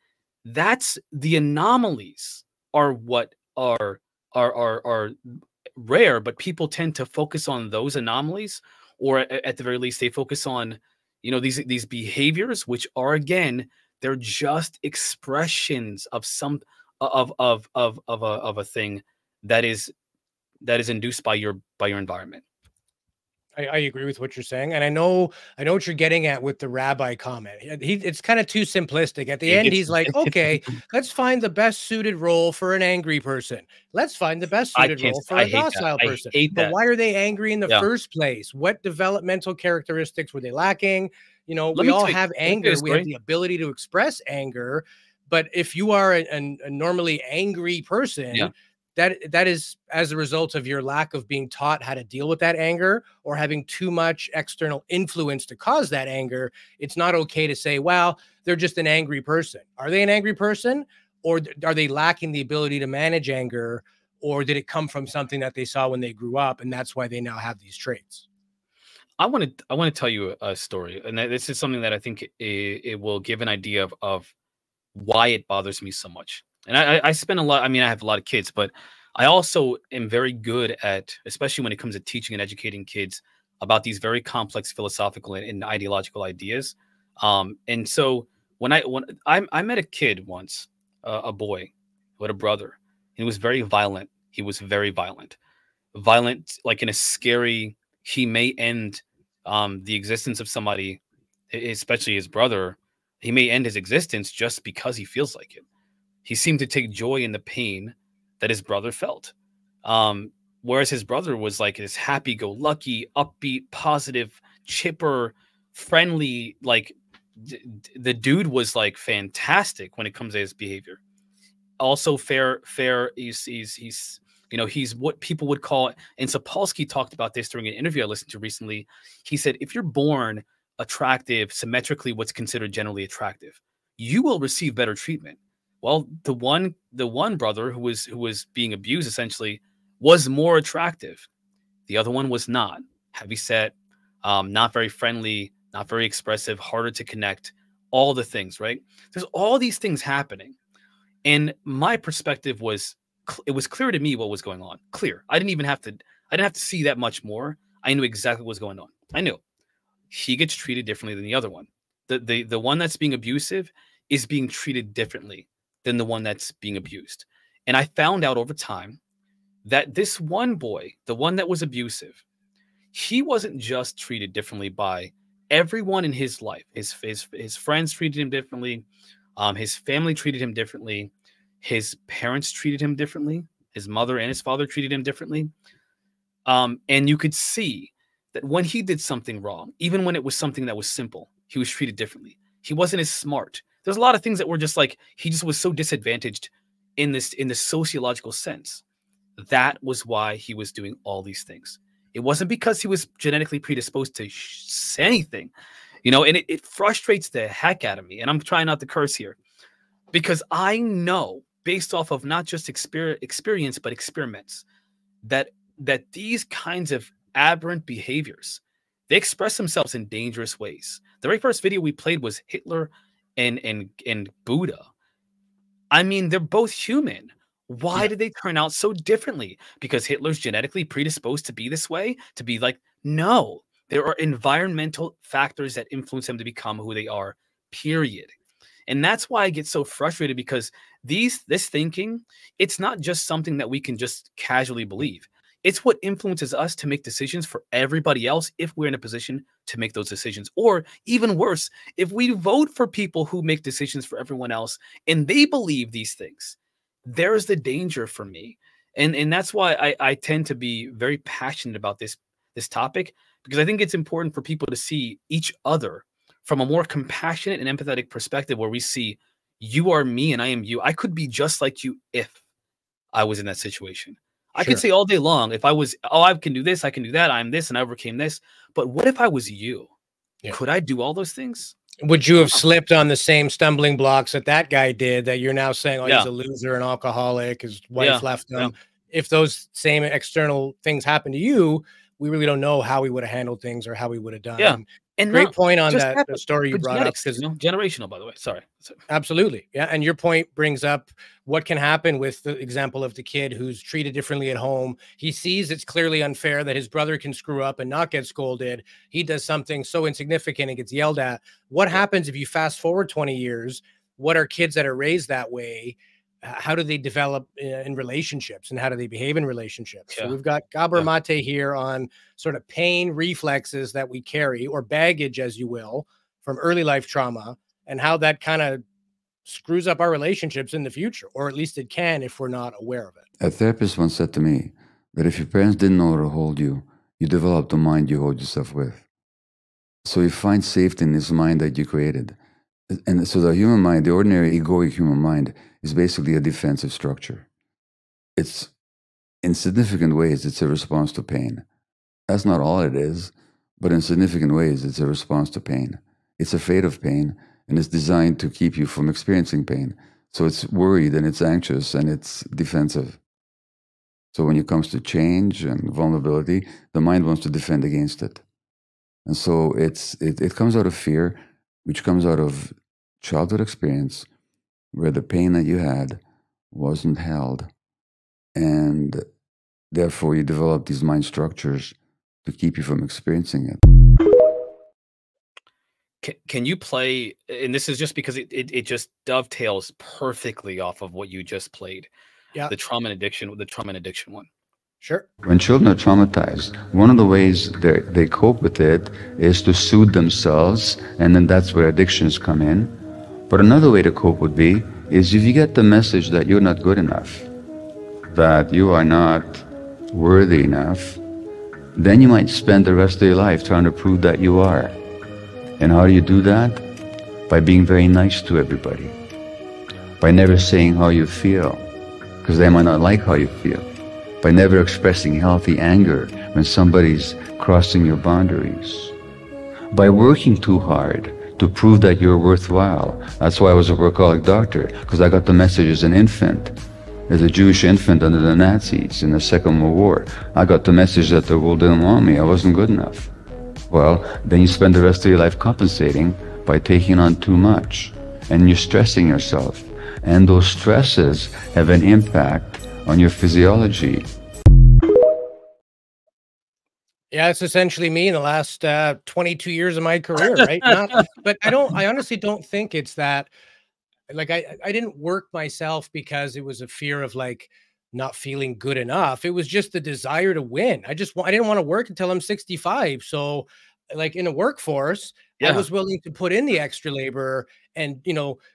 That's the anomalies are what are rare, but people tend to focus on those anomalies, or at the very least they focus on these behaviors, which are, again, they're just expressions of some of a thing that is induced by your environment. I agree with what you're saying, and I know what you're getting at with the rabbi comment. It's kind of too simplistic. At the end, he's like, "Okay, let's find the best suited role for an angry person. Let's find the best suited role for a docile person." But why are they angry in the first place? What developmental characteristics were they lacking? We all have anger. We have the ability to express anger, but if you are a normally angry person, that is as a result of your lack of being taught how to deal with that anger, or having too much external influence to cause that anger. It's not okay to say, well, they're just an angry person. Are they an angry person, or are they lacking the ability to manage anger, or did it come from something that they saw when they grew up and that's why they now have these traits? I want to tell you a story, and this is something that I think it will give an idea of why it bothers me so much. And I spend a lot. I mean, I have a lot of kids, but I also am very good at, especially when it comes to teaching and educating kids about these very complex philosophical and ideological ideas. And so when I met a kid once, a boy who had a brother, and he was very violent. He was very violent, like in a scary. He may end the existence of somebody, especially his brother. He may end his existence just because he feels like it. He seemed to take joy in the pain that his brother felt. Whereas his brother was like this happy-go-lucky, upbeat, positive, chipper, friendly, like the dude was like fantastic when it comes to his behavior. Also fair. He's you know, he's what people would call, and Sapolsky talked about this during an interview I listened to recently. He said, if you're born attractive, symmetrically what's considered generally attractive, you will receive better treatment. Well, the one brother who was being abused essentially was more attractive. The other one was not. Heavy set, not very friendly, not very expressive, harder to connect, all the things, right? There's all these things happening. And my perspective was, it was clear to me what was going on. Clear. I didn't have to see that much more. I knew exactly what was going on. I knew he gets treated differently than the other one. The one that's being abusive is being treated differently than the one that's being abused. And I found out over time that this one boy, the one that was abusive, he wasn't just treated differently by everyone in his life. His friends treated him differently. His family treated him differently. His parents treated him differently. His mother and his father treated him differently. And you could see that when he did something wrong, even when it was something that was simple, he was treated differently. He wasn't as smart. There's a lot of things that were just like, he just was so disadvantaged in the sociological sense. That was why he was doing all these things. It wasn't because he was genetically predisposed to say anything, you know, and it frustrates the heck out of me. And I'm trying not to curse here because I know, based off of not just experience, but experiments, that these kinds of aberrant behaviors, they express themselves in dangerous ways. The very first video we played was Hitler and Buddha. I mean, they're both human. Why did they turn out so differently? Because Hitler's genetically predisposed to be this way? To be like, no. There are environmental factors that influence them to become who they are, period. And that's why I get so frustrated, because this thinking, it's not just something that we can just casually believe. It's what influences us to make decisions for everybody else if we're in a position to make those decisions. Or even worse, if we vote for people who make decisions for everyone else and they believe these things, there's the danger for me. And that's why I tend to be very passionate about this topic, because I think it's important for people to see each other from a more compassionate and empathetic perspective, where we see you are me and I am you. I could be just like you if I was in that situation. I could say all day long, if I was, oh, I can do this, I can do that, I'm this, and I overcame this. But what if I was you? Yeah. Could I do all those things? Would you have slipped on the same stumbling blocks that guy did, that you're now saying, oh, he's a loser, an alcoholic, his wife left him? If those same external things happen to you, we really don't know how we would have handled things or how we would have done. Yeah. And great point on that story you brought up, because generational, by the way. Sorry. Absolutely. Yeah. And your point brings up what can happen with the example of the kid who's treated differently at home. He sees it's clearly unfair that his brother can screw up and not get scolded. He does something so insignificant and gets yelled at. What happens if you fast forward 20 years? What are kids that are raised that way? How do they develop in relationships, and how do they behave in relationships? So we've got Gabor Mate here on sort of pain reflexes that we carry, or baggage, as you will, from early life trauma, and how that kind of screws up our relationships in the future, or at least it can if we're not aware of it. A therapist once said to me that if your parents didn't know how to hold you, you develop the mind you hold yourself with. So you find safety in this mind that you created. And so the human mind, the ordinary egoic human mind, is basically a defensive structure. It's, in significant ways, it's a response to pain. That's not all it is, but in significant ways, it's a response to pain. It's afraid of pain, and it's designed to keep you from experiencing pain. So it's worried, and it's anxious, and it's defensive. So when it comes to change and vulnerability, the mind wants to defend against it. And so it comes out of fear, which comes out of childhood experience, where the pain that you had wasn't held. And therefore, you develop these mind structures to keep you from experiencing it. Can you play, and this is just because it just dovetails perfectly off of what you just played. Yeah. The trauma and addiction one. Sure. When children are traumatized, one of the ways they cope with it is to soothe themselves, and then that's where addictions come in. But another way to cope would be is if you get the message that you're not good enough, that you are not worthy enough, then you might spend the rest of your life trying to prove that you are. And how do you do that? by being very nice to everybody, by never saying how you feel, because they might not like how you feel, by never expressing healthy anger when somebody's crossing your boundaries, by working too hard to prove that you're worthwhile. That's why I was a workaholic doctor, because I got the message as an infant, as a Jewish infant under the Nazis in the Second World War. I got the message that the world didn't want me, I wasn't good enough. Well, then you spend the rest of your life compensating by taking on too much, and you're stressing yourself. And those stresses have an impact on your physiology. Yeah, it's essentially me in the last 22 years of my career, right? But I honestly don't think it's that. Like I didn't work myself because it was a fear of like not feeling good enough. It was just the desire to win. I didn't want to work until I'm 65. So like in a workforce, I was willing to put in the extra labor and,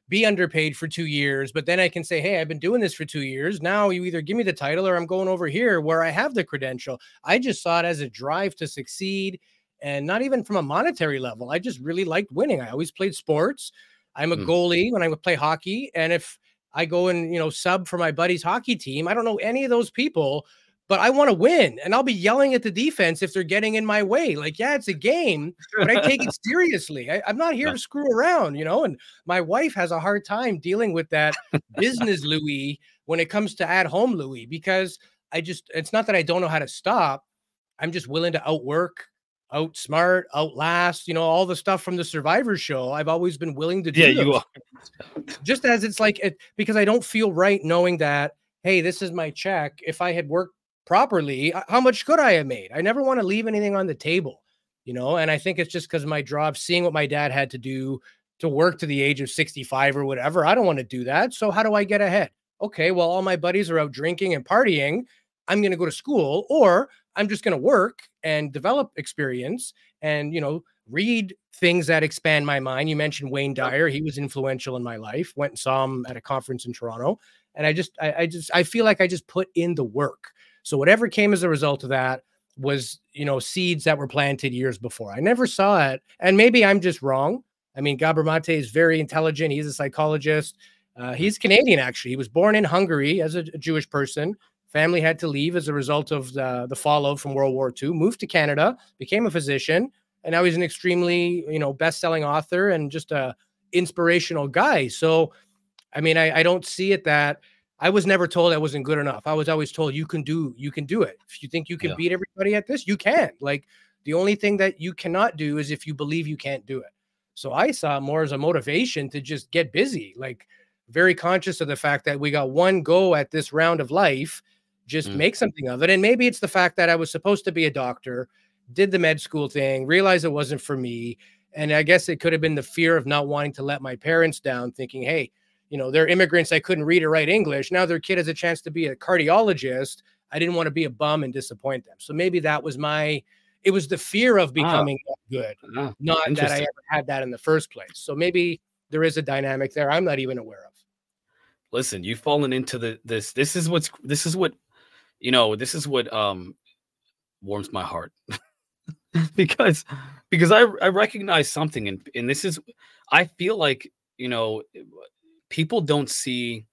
be underpaid for 2 years. But then I can say, hey, I've been doing this for 2 years. Now you either give me the title or I'm going over here where I have the credential. I just saw it as a drive to succeed, and not even from a monetary level. I just really liked winning. I always played sports. I'm a goalie when I would play hockey. And if I go and, sub for my buddy's hockey team, I don't know any of those people, but I want to win. And I'll be yelling at the defense if they're getting in my way. Like, yeah, it's a game, but I take it seriously. I'm not here to screw around, and my wife has a hard time dealing with that business Louis when it comes to at home Louis, because it's not that I don't know how to stop. I'm just willing to outwork, outsmart, outlast, all the stuff from the Survivor show. I've always been willing to do. Yeah, you are. Just as it's like, because I don't feel right knowing that, hey, this is my check. If I had worked properly, how much could I have made? I never want to leave anything on the table, and I think it's just because of my job, seeing what my dad had to do to work to the age of 65 or whatever. I don't want to do that. So how do I get ahead? Okay, well, all my buddies are out drinking and partying. I'm going to go to school, or I'm just going to work and develop experience and, read things that expand my mind. You mentioned Wayne Dyer. He was influential in my life. Went and saw him at a conference in Toronto. And I feel like I just put in the work. So whatever came as a result of that was, seeds that were planted years before. I never saw it. And maybe I'm just wrong. I mean, Gabor Mate is very intelligent. He's a psychologist. He's Canadian, actually. He was born in Hungary as a Jewish person. Family had to leave as a result of the fallout from World War II, moved to Canada, became a physician, and now he's an extremely, best-selling author and just a inspirational guy. So, I mean, I don't see it that I was never told I wasn't good enough. I was always told you can do it. If you think you can beat everybody at this, you can. Like, the only thing that you cannot do is if you believe you can't do it. So I saw it more as a motivation to just get busy, like very conscious of the fact that we got one go at this round of life. Just make something of it. And maybe it's the fact that I was supposed to be a doctor, did the med school thing, realized it wasn't for me. And I guess it could have been the fear of not wanting to let my parents down, thinking, hey, they're immigrants. I couldn't read or write English. Now their kid has a chance to be a cardiologist. I didn't want to be a bum and disappoint them. So maybe that was it was the fear of becoming good, not that I ever had that in the first place. So maybe there is a dynamic there I'm not even aware of. Listen, you've fallen into this is what warms my heart. because I recognize something, and this is, I feel like, people don't see,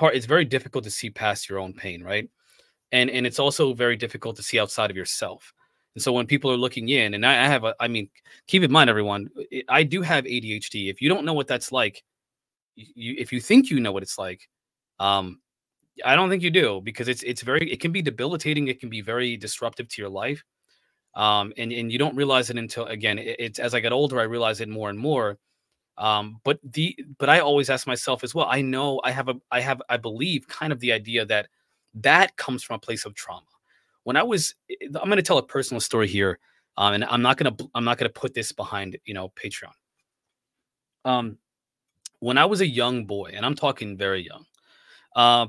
it's very difficult to see past your own pain, right? And it's also very difficult to see outside of yourself. And so when people are looking in, and I mean, keep in mind, everyone, I do have ADHD. If you don't know what that's like, if you think you know what it's like, I don't think you do, because it can be debilitating. It can be very disruptive to your life. And you don't realize it until, again, it's as I get older, I realize it more and more. But I always ask myself as well, I know I believe kind of the idea that comes from a place of trauma. I'm going to tell a personal story here. And I'm not going to put this behind, Patreon. When I was a young boy, and I'm talking very young,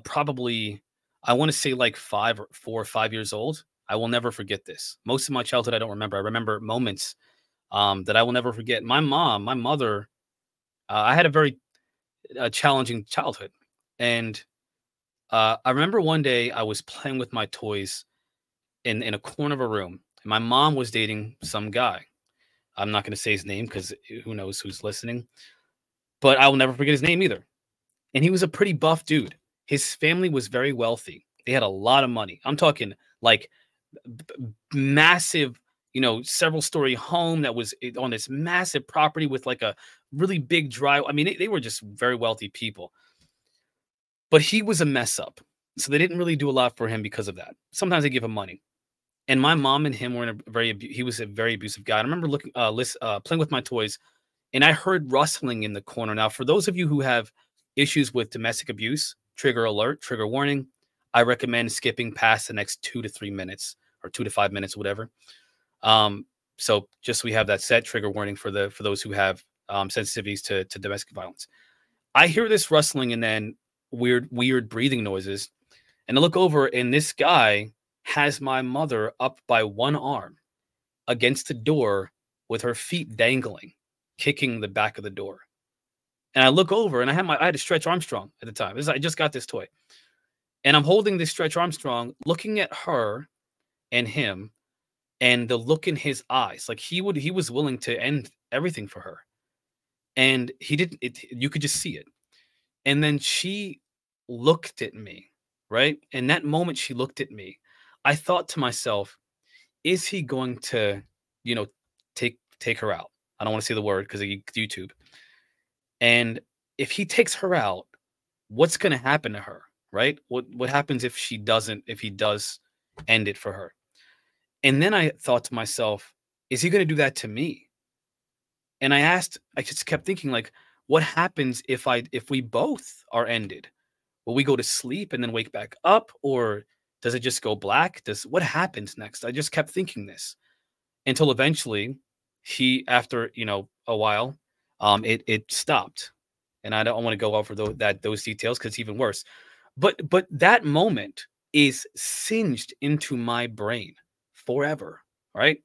probably, I want to say like 4 or 5 years old. I will never forget this. Most of my childhood, I don't remember. I remember moments that I will never forget. My mother, I had a very challenging childhood. And I remember one day I was playing with my toys in a corner of a room. And my mom was dating some guy. I'm not going to say his name because who knows who's listening. but I will never forget his name either. And he was a pretty buff dude. His family was very wealthy. They had a lot of money. I'm talking like massive, you know, several story home that was on this massive property with like a really big drive. I mean, they were just very wealthy people. But he was a mess up. So they didn't really do a lot for him because of that. Sometimes they give him money. And my mom and him were in a he was a very abusive guy. I remember looking, playing with my toys, and I heard rustling in the corner. Now, for those of you who have issues with domestic abuse, trigger alert, trigger warning, I recommend skipping past the next 2 to 3 minutes or 2 to 5 minutes, whatever. So just so we have that set, trigger warning for those who have sensitivities to domestic violence. I hear this rustling and then weird breathing noises. And I look over, and this guy has my mother up by one arm against the door with her feet dangling, kicking the back of the door. And I look over, and I had a Stretch Armstrong at the time. I just got this toy. And I'm holding this Stretch Armstrong, looking at her and him, and the look in his eyes. Like he was willing to end everything for her. And he didn't, you could just see it. And then she looked at me, right? In that moment, she looked at me. I thought to myself, is he going to, you know, take her out? I don't want to say the word because of YouTube. And if he takes her out, what's going to happen to her, right? What happens if he does end it for her? And then I thought to myself, is he going to do that to me? And I just kept thinking, like, what happens if we both are ended? Will we go to sleep and then wake back up, or does it just go black? What happens next? I just kept thinking this until eventually after, you know, a while, it stopped. And I don't want to go over those details because it's even worse. But that moment is singed into my brain forever, right?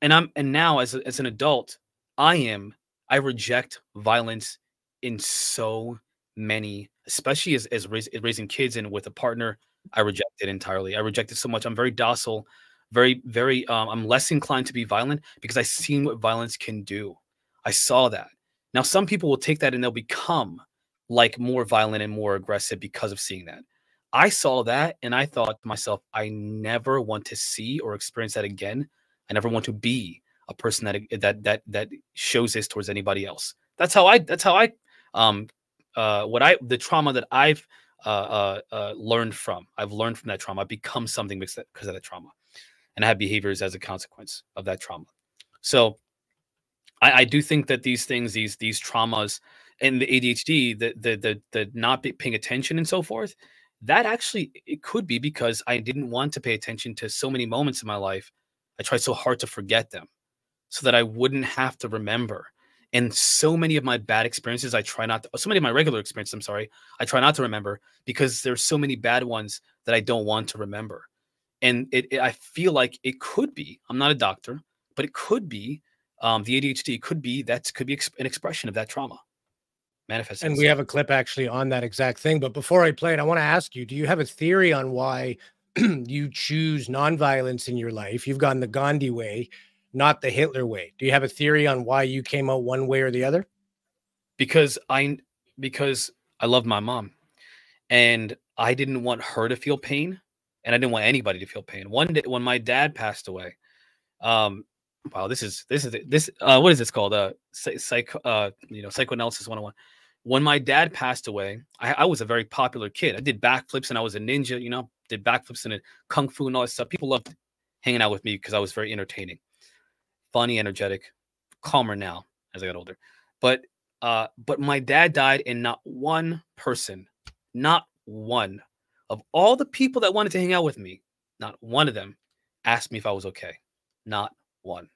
And now as an adult, I reject violence in so many, especially as raising kids and with a partner. I reject it entirely. I reject it so much. I'm very docile, very I'm less inclined to be violent because I've seen what violence can do. I saw that. Now, some people will take that and they'll become like more violent and more aggressive because of seeing that. I saw that and I thought to myself, I never want to see or experience that again. I never want to be a person that shows this towards anybody else. The trauma that I've learned from. I've learned from that trauma. I've become something because of that trauma, and I have behaviors as a consequence of that trauma. So I do think that these things, these traumas, and the ADHD, the not paying attention and so forth, that actually it could be because I didn't want to pay attention to so many moments in my life. I tried so hard to forget them, so that I wouldn't have to remember. And so many of my bad experiences, so many of my regular experiences, I'm sorry, I try not to remember because there's so many bad ones that I don't want to remember. And I feel like it could be, I'm not a doctor, but it could be the ADHD could be an expression of that trauma manifesting. And we have a clip actually on that exact thing. But before I play it, I want to ask you, do you have a theory on why you choose nonviolence in your life? You've gone the Gandhi way, not the Hitler way. Do you have a theory on why you came out one way or the other? Because I love my mom, and I didn't want her to feel pain, and I didn't want anybody to feel pain. One day when my dad passed away, wow, this is what is this called? Psychoanalysis 101. When my dad passed away, I was a very popular kid. I did backflips and I was a ninja, you know, did backflips and kung fu and all that stuff. People loved hanging out with me because I was very entertaining, funny, energetic, calmer now as I got older. But my dad died, and not one person, not one of all the people that wanted to hang out with me, not one of them asked me if I was okay. Not one.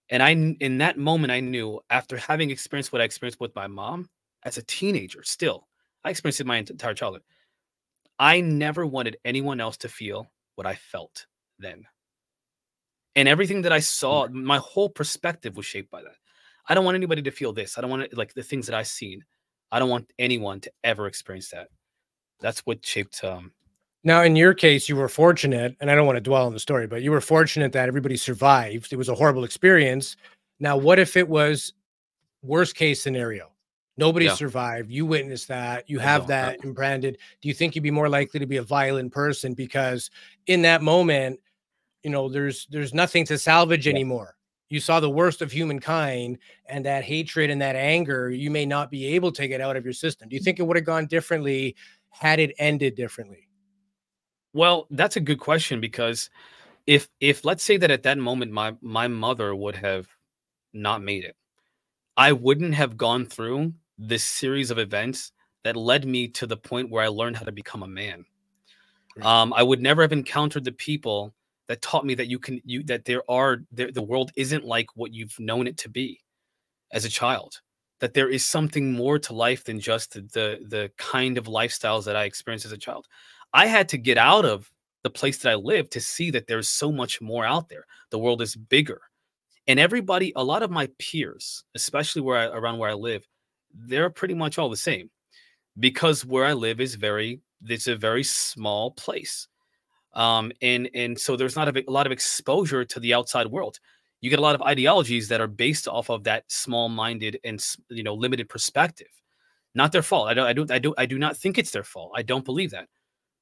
And in that moment, I knew, after having experienced what I experienced with my mom as a teenager, still, I experienced it my entire childhood. I never wanted anyone else to feel what I felt then. And everything that I saw, my whole perspective was shaped by that. I don't want anybody to feel this. I don't want like the things that I've seen. I don't want anyone to ever experience that. That's what shaped. Now, in your case, you were fortunate, and I don't want to dwell on the story, but you were fortunate that everybody survived. It was a horrible experience. Now, what if it was worst case scenario? Nobody Yeah. survived. You witnessed that. You I have don't. that imprinted. Do you think you'd be more likely to be a violent person because in that moment, there's nothing to salvage Yeah. anymore. You saw the worst of humankind, and that hatred and that anger, you may not be able to get out of your system. Do you think it would have gone differently had it ended differently? Well, that's a good question, because if let's say that at that moment my mother would have not made it, I wouldn't have gone through this series of events that led me to the point where I learned how to become a man. I would never have encountered the people that taught me that the world isn't like what you've known it to be as a child. That there is something more to life than just the kind of lifestyles that I experienced as a child. I had to get out of the place that I live to see that there's so much more out there. The world is bigger. And everybody, a lot of my peers, especially around where I live, they're pretty much all the same, because where I live it's a very small place. And so there's not a lot of exposure to the outside world. You get a lot of ideologies that are based off of that small-minded and limited perspective. Not their fault. I do not think it's their fault. I don't believe that.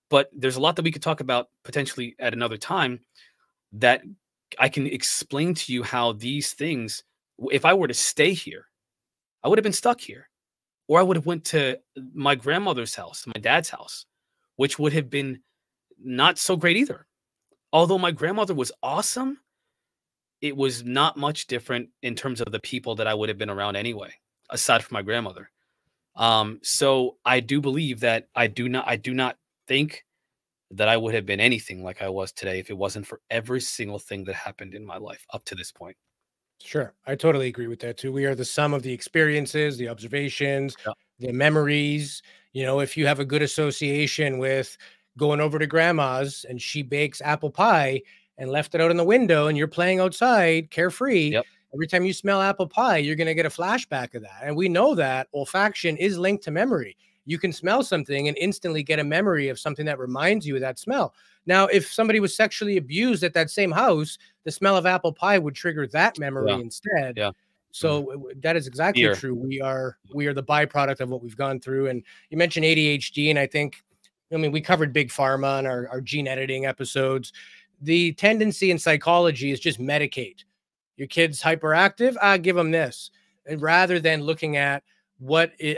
But there's a lot that we could talk about potentially at another time, that I can explain to you how these things, if I were to stay here, I would have been stuck here. Or I would have went to my grandmother's house, my dad's house, which would have been not so great either. Although my grandmother was awesome, it was not much different in terms of the people that I would have been around anyway, aside from my grandmother. So I do believe that I do not think that I would have been anything like I was today if it wasn't for every single thing that happened in my life up to this point. Sure. I totally agree with that too. We are the sum of the experiences, the observations, Yeah. the memories. If you have a good association with going over to grandma's and she bakes apple pie and left it out in the window and you're playing outside carefree, Yep. every time you smell apple pie, you're going to get a flashback of that. And we know that olfaction is linked to memory. You can smell something and instantly get a memory of something that reminds you of that smell. Now, if somebody was sexually abused at that same house, the smell of apple pie would trigger that memory instead. Yeah. So that is exactly true. We are the byproduct of what we've gone through. And you mentioned ADHD, and we covered big pharma in our gene editing episodes. The tendency in psychology is just medicate. Your kid's hyperactive, give them this. And rather than looking at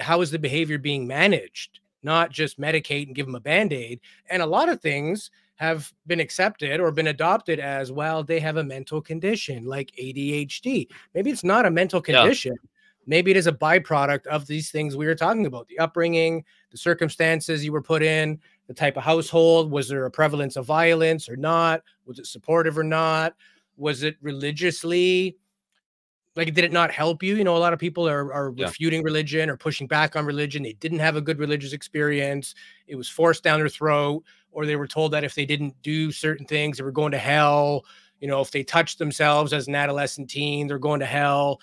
how is the behavior being managed, not just medicate and give them a Band-Aid. And a lot of things have been accepted or been adopted as, well, they have a mental condition like ADHD. Maybe it's not a mental condition. Yeah. Maybe it is a byproduct of these things we were talking about, the upbringing, the circumstances you were put in, the type of household. Was there a prevalence of violence or not? Was it supportive or not? Was it religiously? Did it not help you? A lot of people are refuting religion or pushing back on religion. They didn't have a good religious experience. It was forced down their throat, or they were told that if they didn't do certain things, they were going to hell. If they touched themselves as an adolescent teen, they're going to hell.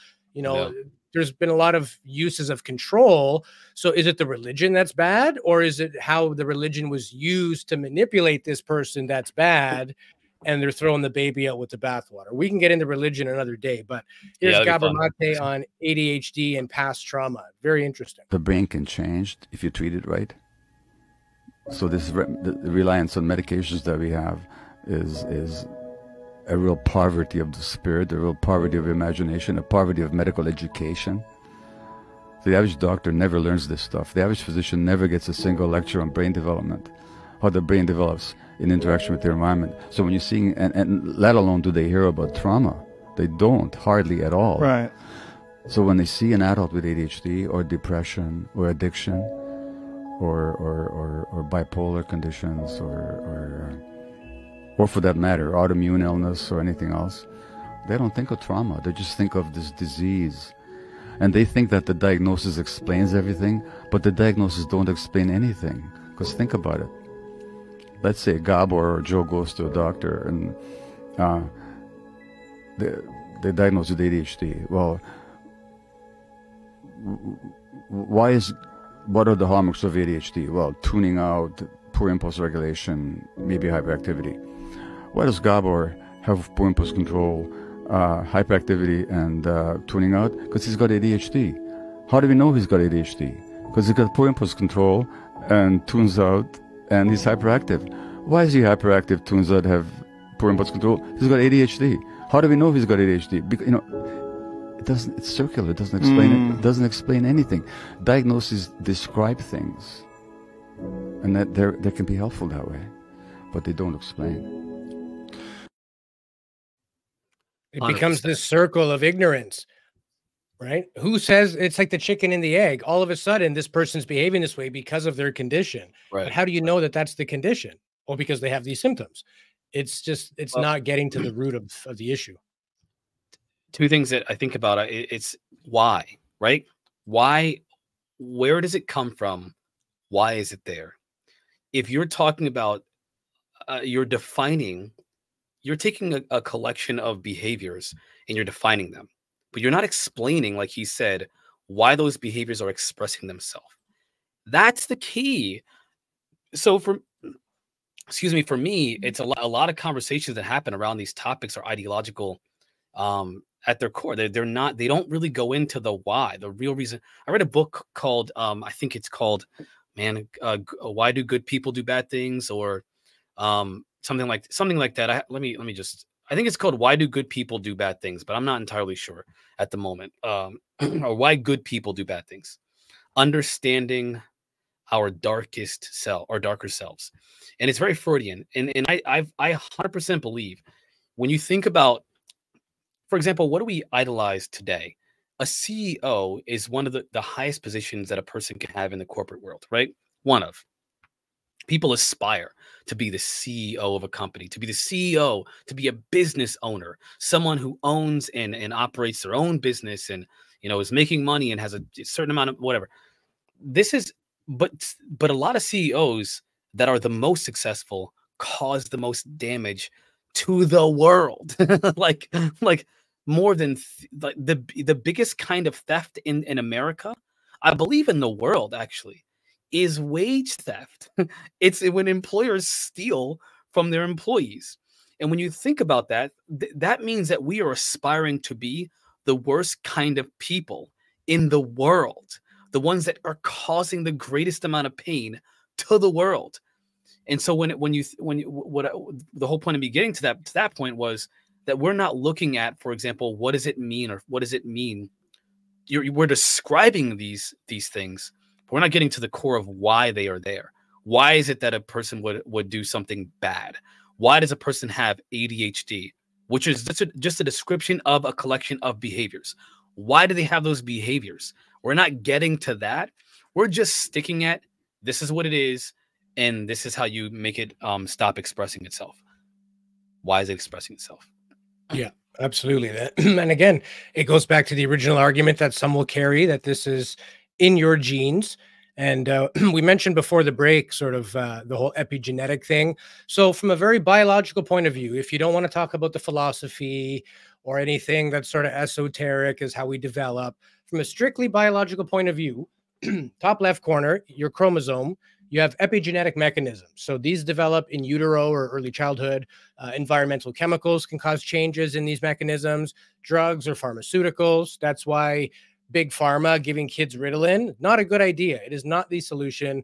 There's been a lot of uses of control. So is it the religion that's bad, or is it how the religion was used to manipulate this person that's bad? And they're throwing the baby out with the bathwater. We can get into religion another day, but here's Gabor Mate on ADHD and past trauma. Very interesting. The brain can change if you treat it right. So the reliance on medications that we have is a real poverty of the spirit, a real poverty of imagination, a poverty of medical education. The average doctor never learns this stuff. The average physician never gets a single lecture on brain development, how the brain develops in interaction with the environment. So when you're seeing, and let alone do they hear about trauma, they don't, hardly at all. Right. So when they see an adult with ADHD or depression or addiction or bipolar conditions or for that matter, autoimmune illness or anything else, they don't think of trauma. They just think of this disease. And they think that the diagnosis explains everything, but the diagnosis don't explain anything. Because think about it. Let's say Gabor or Joe goes to a doctor and they diagnose with ADHD. Well, what are the hallmarks of ADHD? Well, tuning out, poor impulse regulation, maybe hyperactivity. Why does Gabor have poor impulse control, hyperactivity, and tuning out? Because he's got ADHD. How do we know he's got ADHD? Because he's got poor impulse control and tunes out, and he's hyperactive. Why is he hyperactive, tunes out, have poor impulse control? He's got ADHD. How do we know he's got ADHD? Because, it's circular. It doesn't explain it. It doesn't explain anything. Diagnoses describe things, and that they can be helpful that way, but they don't explain. It becomes this circle of ignorance, right? Who says it's like the chicken and the egg? All of a sudden, this person's behaving this way because of their condition. Right. But how do you know that that's the condition? Well, because they have these symptoms. It's not getting to the root of the issue. Two things that I think about, it's why, right? Why, where does it come from? Why is it there? If you're talking about, you're taking a collection of behaviors and you're defining them, but you're not explaining, like he said, why those behaviors are expressing themselves. That's the key. So for me, it's a lot of conversations that happen around these topics are ideological, at their core. They don't really go into the why, the real reason. I read a book called, I think it's called, Why Do Good People Do Bad Things, or something like that. I think it's called Why Do Good People Do Bad Things, but I'm not entirely sure at the moment. Or Why Good People Do Bad Things. Understanding our darker selves. And it's very Freudian. And I 100% believe when you think about, for example, what do we idolize today? A CEO is one of the highest positions that a person can have in the corporate world, right? One of. People aspire to be the CEO of a company, to be the CEO, to be a business owner, someone who owns and operates their own business and, is making money and has a certain amount of whatever. But a lot of CEOs that are the most successful cause the most damage to the world. like more than the biggest kind of theft in America, I believe in the world actually, is wage theft. It's when employers steal from their employees. And when you think about that, that means that we are aspiring to be the worst kind of people in the world, the ones that are causing the greatest amount of pain to the world. And so the whole point of me getting to that point was that we're not looking at, for example, what does it mean, or what does it mean? We're describing these things, but we're not getting to the core of why they are there. Why is it that a person would do something bad? Why does a person have ADHD, which is just a description of a collection of behaviors? Why do they have those behaviors? We're not getting to that. We're just sticking at, this is what it is, and this is how you make it stop expressing itself. Why is it expressing itself? Yeah, absolutely. And again, it goes back to the original argument that some will carry that this is in your genes. And we mentioned before the break sort of the whole epigenetic thing. So from a very biological point of view, if you don't want to talk about the philosophy or anything that's sort of esoteric as how we develop, from a strictly biological point of view, top left corner, your chromosome, you have epigenetic mechanisms. So these develop in utero or early childhood. Environmental chemicals can cause changes in these mechanisms, drugs or pharmaceuticals. That's why big pharma giving kids Ritalin, not a good idea. It is not the solution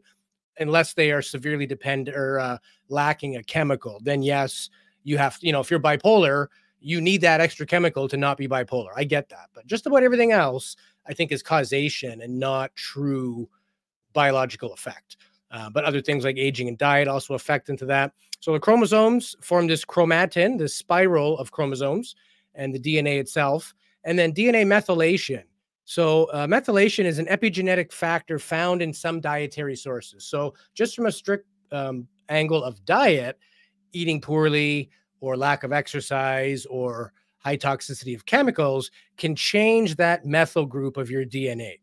unless they are severely dependent or lacking a chemical. Then yes, you have, if you're bipolar, you need that extra chemical to not be bipolar. I get that. But just about everything else, I think, is causation and not true biological effect. But other things like aging and diet also affect into that. So the chromosomes form this chromatin, this spiral of chromosomes, and the DNA itself, and then DNA methylation. So methylation is an epigenetic factor found in some dietary sources. So just from a strict angle of diet, eating poorly or lack of exercise or high toxicity of chemicals can change that methyl group of your DNA.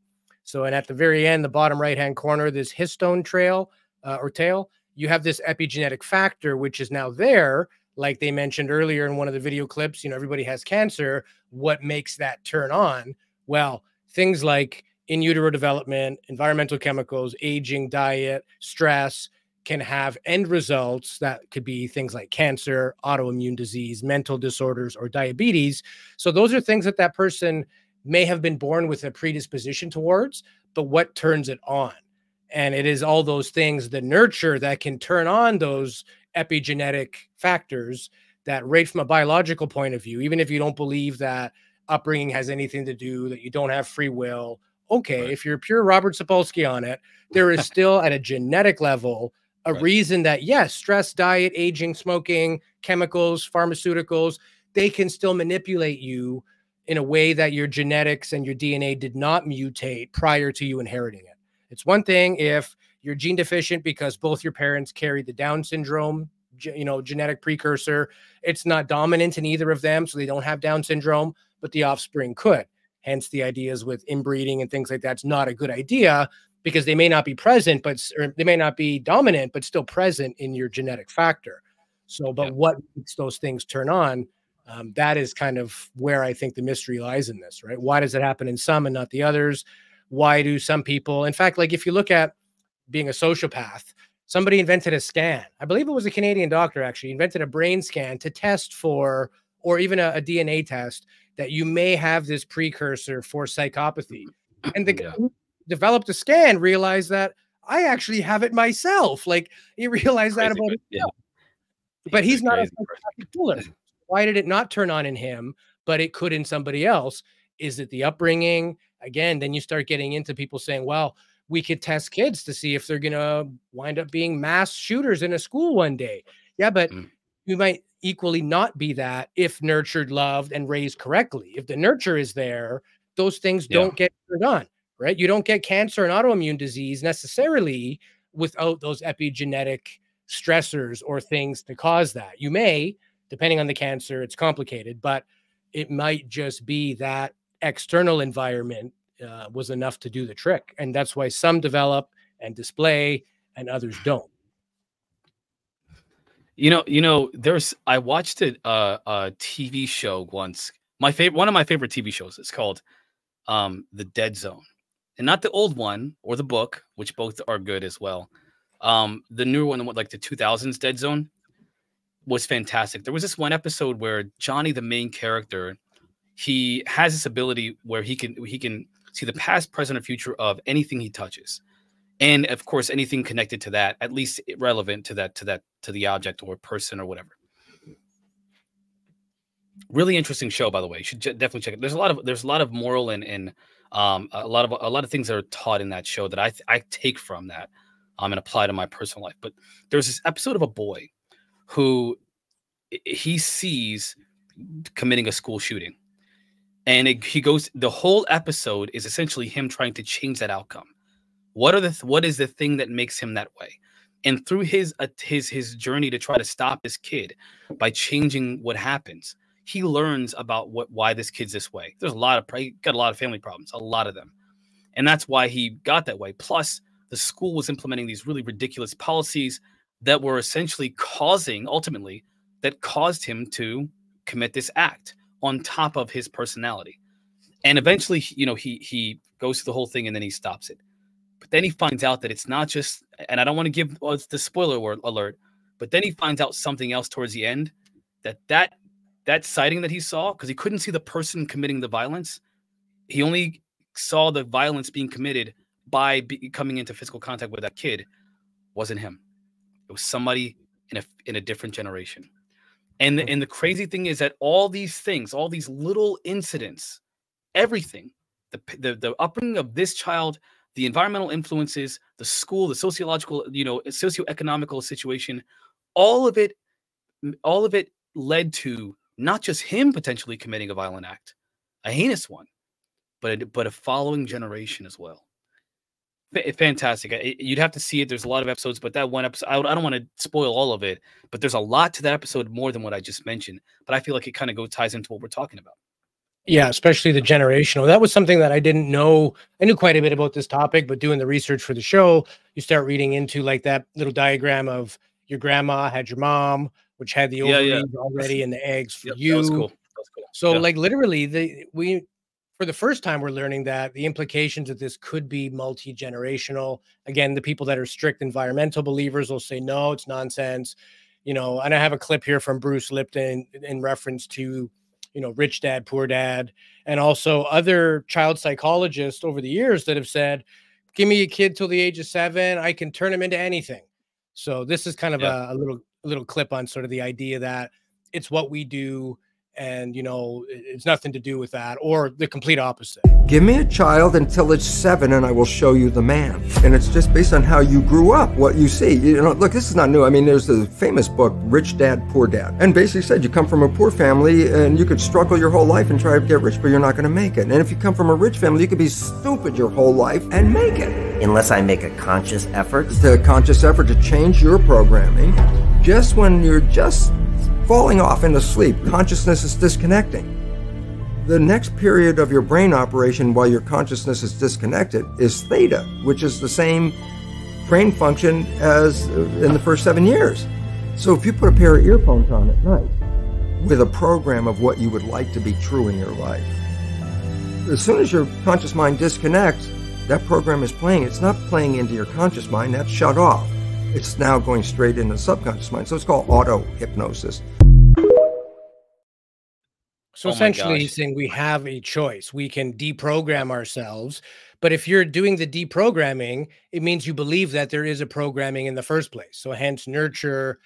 So, and at the very end, the bottom right-hand corner, this histone trail or tail, you have this epigenetic factor, which is now there, like they mentioned earlier in one of the video clips, everybody has cancer. What makes that turn on? Well, things like in utero development, environmental chemicals, aging, diet, stress can have end results that could be things like cancer, autoimmune disease, mental disorders, or diabetes. So those are things that person may have been born with a predisposition towards, but what turns it on? And it is all those things, the nurture, that can turn on those epigenetic factors that, right from a biological point of view, even if you don't believe that upbringing has anything to do, that you don't have free will, okay, if you're pure Robert Sapolsky on it, there is still at a genetic level a reason that, yes, stress, diet, aging, smoking, chemicals, pharmaceuticals, they can still manipulate you in a way that your genetics and your DNA did not mutate prior to you inheriting it. It's one thing if you're gene deficient because both your parents carried the Down syndrome, genetic precursor. It's not dominant in either of them, so they don't have Down syndrome, but the offspring could. Hence the ideas with inbreeding and things like that's not a good idea, because they may not be present, or they may not be dominant, but still present in your genetic factor. So, but what makes those things turn on? That is kind of where I think the mystery lies in this, right? Why does it happen in some and not the others? Why do some people, in fact, like if you look at being a sociopath, somebody invented a scan. I believe it was a Canadian doctor actually invented a brain scan to test for, or even a DNA test, that you may have this precursor for psychopathy. And the guy who developed a scan realized that I actually have it myself. Like he realized that about himself. But he's not a psychopathic killer. Why did it not turn on in him, but it could in somebody else? Is it the upbringing? Again, then you start getting into people saying, well, we could test kids to see if they're going to wind up being mass shooters in a school one day. Yeah, but you might equally not be that if nurtured, loved, and raised correctly. If the nurture is there, those things don't get turned on, right? You don't get cancer and autoimmune disease necessarily without those epigenetic stressors or things to cause that. You may, depending on the cancer, it's complicated, but it might just be that external environment was enough to do the trick. And that's why some develop and display and others don't. I watched a TV show once. One of my favorite TV shows is called The Dead Zone. And not the old one or the book, which both are good as well. The newer one, like the 2000s Dead Zone, was fantastic. There was this one episode where Johnny, the main character, he has this ability where he can see the past, present, or future of anything he touches, and of course anything connected to that, at least relevant to the object or person or whatever. Really interesting show, by the way. You should definitely check it. There's a lot of moral and a lot of things that are taught in that show that I take from that and apply to my personal life. But there's this episode of a boy who he sees committing a school shooting. And the whole episode is essentially him trying to change that outcome. What is the thing that makes him that way? And through his journey to try to stop this kid by changing what happens, he learns about why this kid's this way. He got a lot of family problems, a lot of them. And that's why he got that way. Plus, the school was implementing these really ridiculous policies that were essentially caused him to commit this act on top of his personality. And eventually, he goes through the whole thing and then he stops it. But then he finds out that it's not just, and I don't want to give the spoiler alert, but then he finds out something else towards the end, that sighting that he saw, because he couldn't see the person committing the violence. He only saw the violence being committed by coming into physical contact with that kid. Wasn't him. It was somebody in a different generation. And the crazy thing is that all these things, all these little incidents, everything, the upbringing of this child, the environmental influences, the school, the sociological, socioeconomical situation, all of it led to not just him potentially committing a violent act, a heinous one, but a following generation as well. Fantastic. You'd have to see it. There's a lot of episodes, but that one episode, I don't want to spoil all of it, but there's a lot to that episode, more than what I just mentioned. But I feel like it kind of ties into what we're talking about. Yeah, especially the generational. That was something that I didn't know. I knew quite a bit about this topic, but doing the research for the show, you start reading into like that little diagram of your grandma had your mom, which had the ovaries already and the eggs for you. That was cool. So like literally for the first time, we're learning that the implications of this could be multi-generational. Again, the people that are strict environmental believers will say, no, it's nonsense. And I have a clip here from Bruce Lipton in reference to, Rich Dad, Poor Dad, and also other child psychologists over the years that have said, give me a kid till the age of 7, I can turn him into anything. So this is kind of a little clip on sort of the idea that it's what we do, and it's nothing to do with that, or the complete opposite. Give me a child until it's 7 and I will show you the man. And it's just based on how you grew up, what you see. Look, this is not new. I mean, there's the famous book, Rich Dad, Poor Dad. And basically said you come from a poor family and you could struggle your whole life and try to get rich, but you're not going to make it. And if you come from a rich family, you could be stupid your whole life and make it. Unless I make a conscious effort. The conscious effort to change your programming. Just when you're just falling off into sleep, consciousness is disconnecting. The next period of your brain operation while your consciousness is disconnected is theta, which is the same brain function as in the first 7 years. So if you put a pair of earphones on at night with a program of what you would like to be true in your life, as soon as your conscious mind disconnects, that program is playing. It's not playing into your conscious mind, that's shut off. It's now going straight into the subconscious mind. So it's called auto-hypnosis. So essentially he's saying we have a choice. We can deprogram ourselves, but if you're doing the deprogramming, it means you believe that there is a programming in the first place. So hence nurture,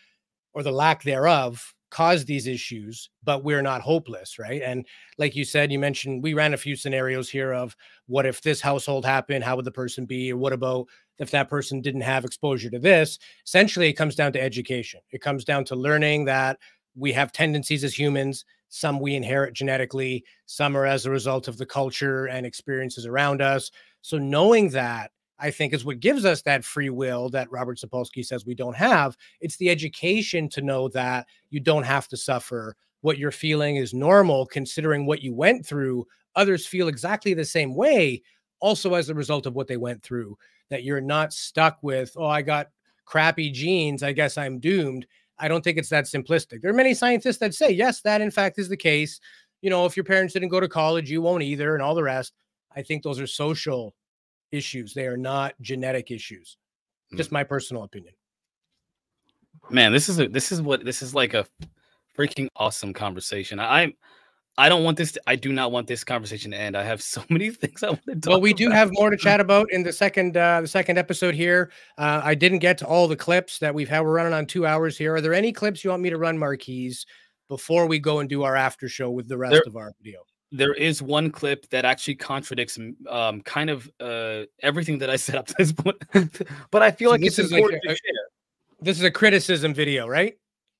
or the lack thereof, caused these issues, but we're not hopeless, right? And like you said, you mentioned, we ran a few scenarios here of what if this household happened, how would the person be? Or what about if that person didn't have exposure to this? Essentially, it comes down to education. It comes down to learning that we have tendencies as humans. Some we inherit genetically, some are as a result of the culture and experiences around us. So knowing that, I think, is what gives us that free will that Robert Sapolsky says we don't have. It's the education to know that you don't have to suffer. What you're feeling is normal, considering what you went through. Others feel exactly the same way, also as a result of what they went through, that you're not stuck with, oh, I got crappy genes, I guess I'm doomed. I don't think it's that simplistic. There are many scientists that say, yes, that in fact is the case. If your parents didn't go to college, you won't either, and all the rest. I think those are social issues. They are not genetic issues. Just my personal opinion. Man, this is like a freaking awesome conversation. I don't want this I do not want this conversation to end. I have so many things I want to talk about. Well, we do have more to chat about in the second episode here. I didn't get to all the clips that we've had. We're running on 2 hours here. Are there any clips you want me to run, Marquise, before we go and do our after show with the rest of our video? There is one clip that actually contradicts kind of everything that I said up to this point, but I feel like it's important to share. This is a criticism video, right?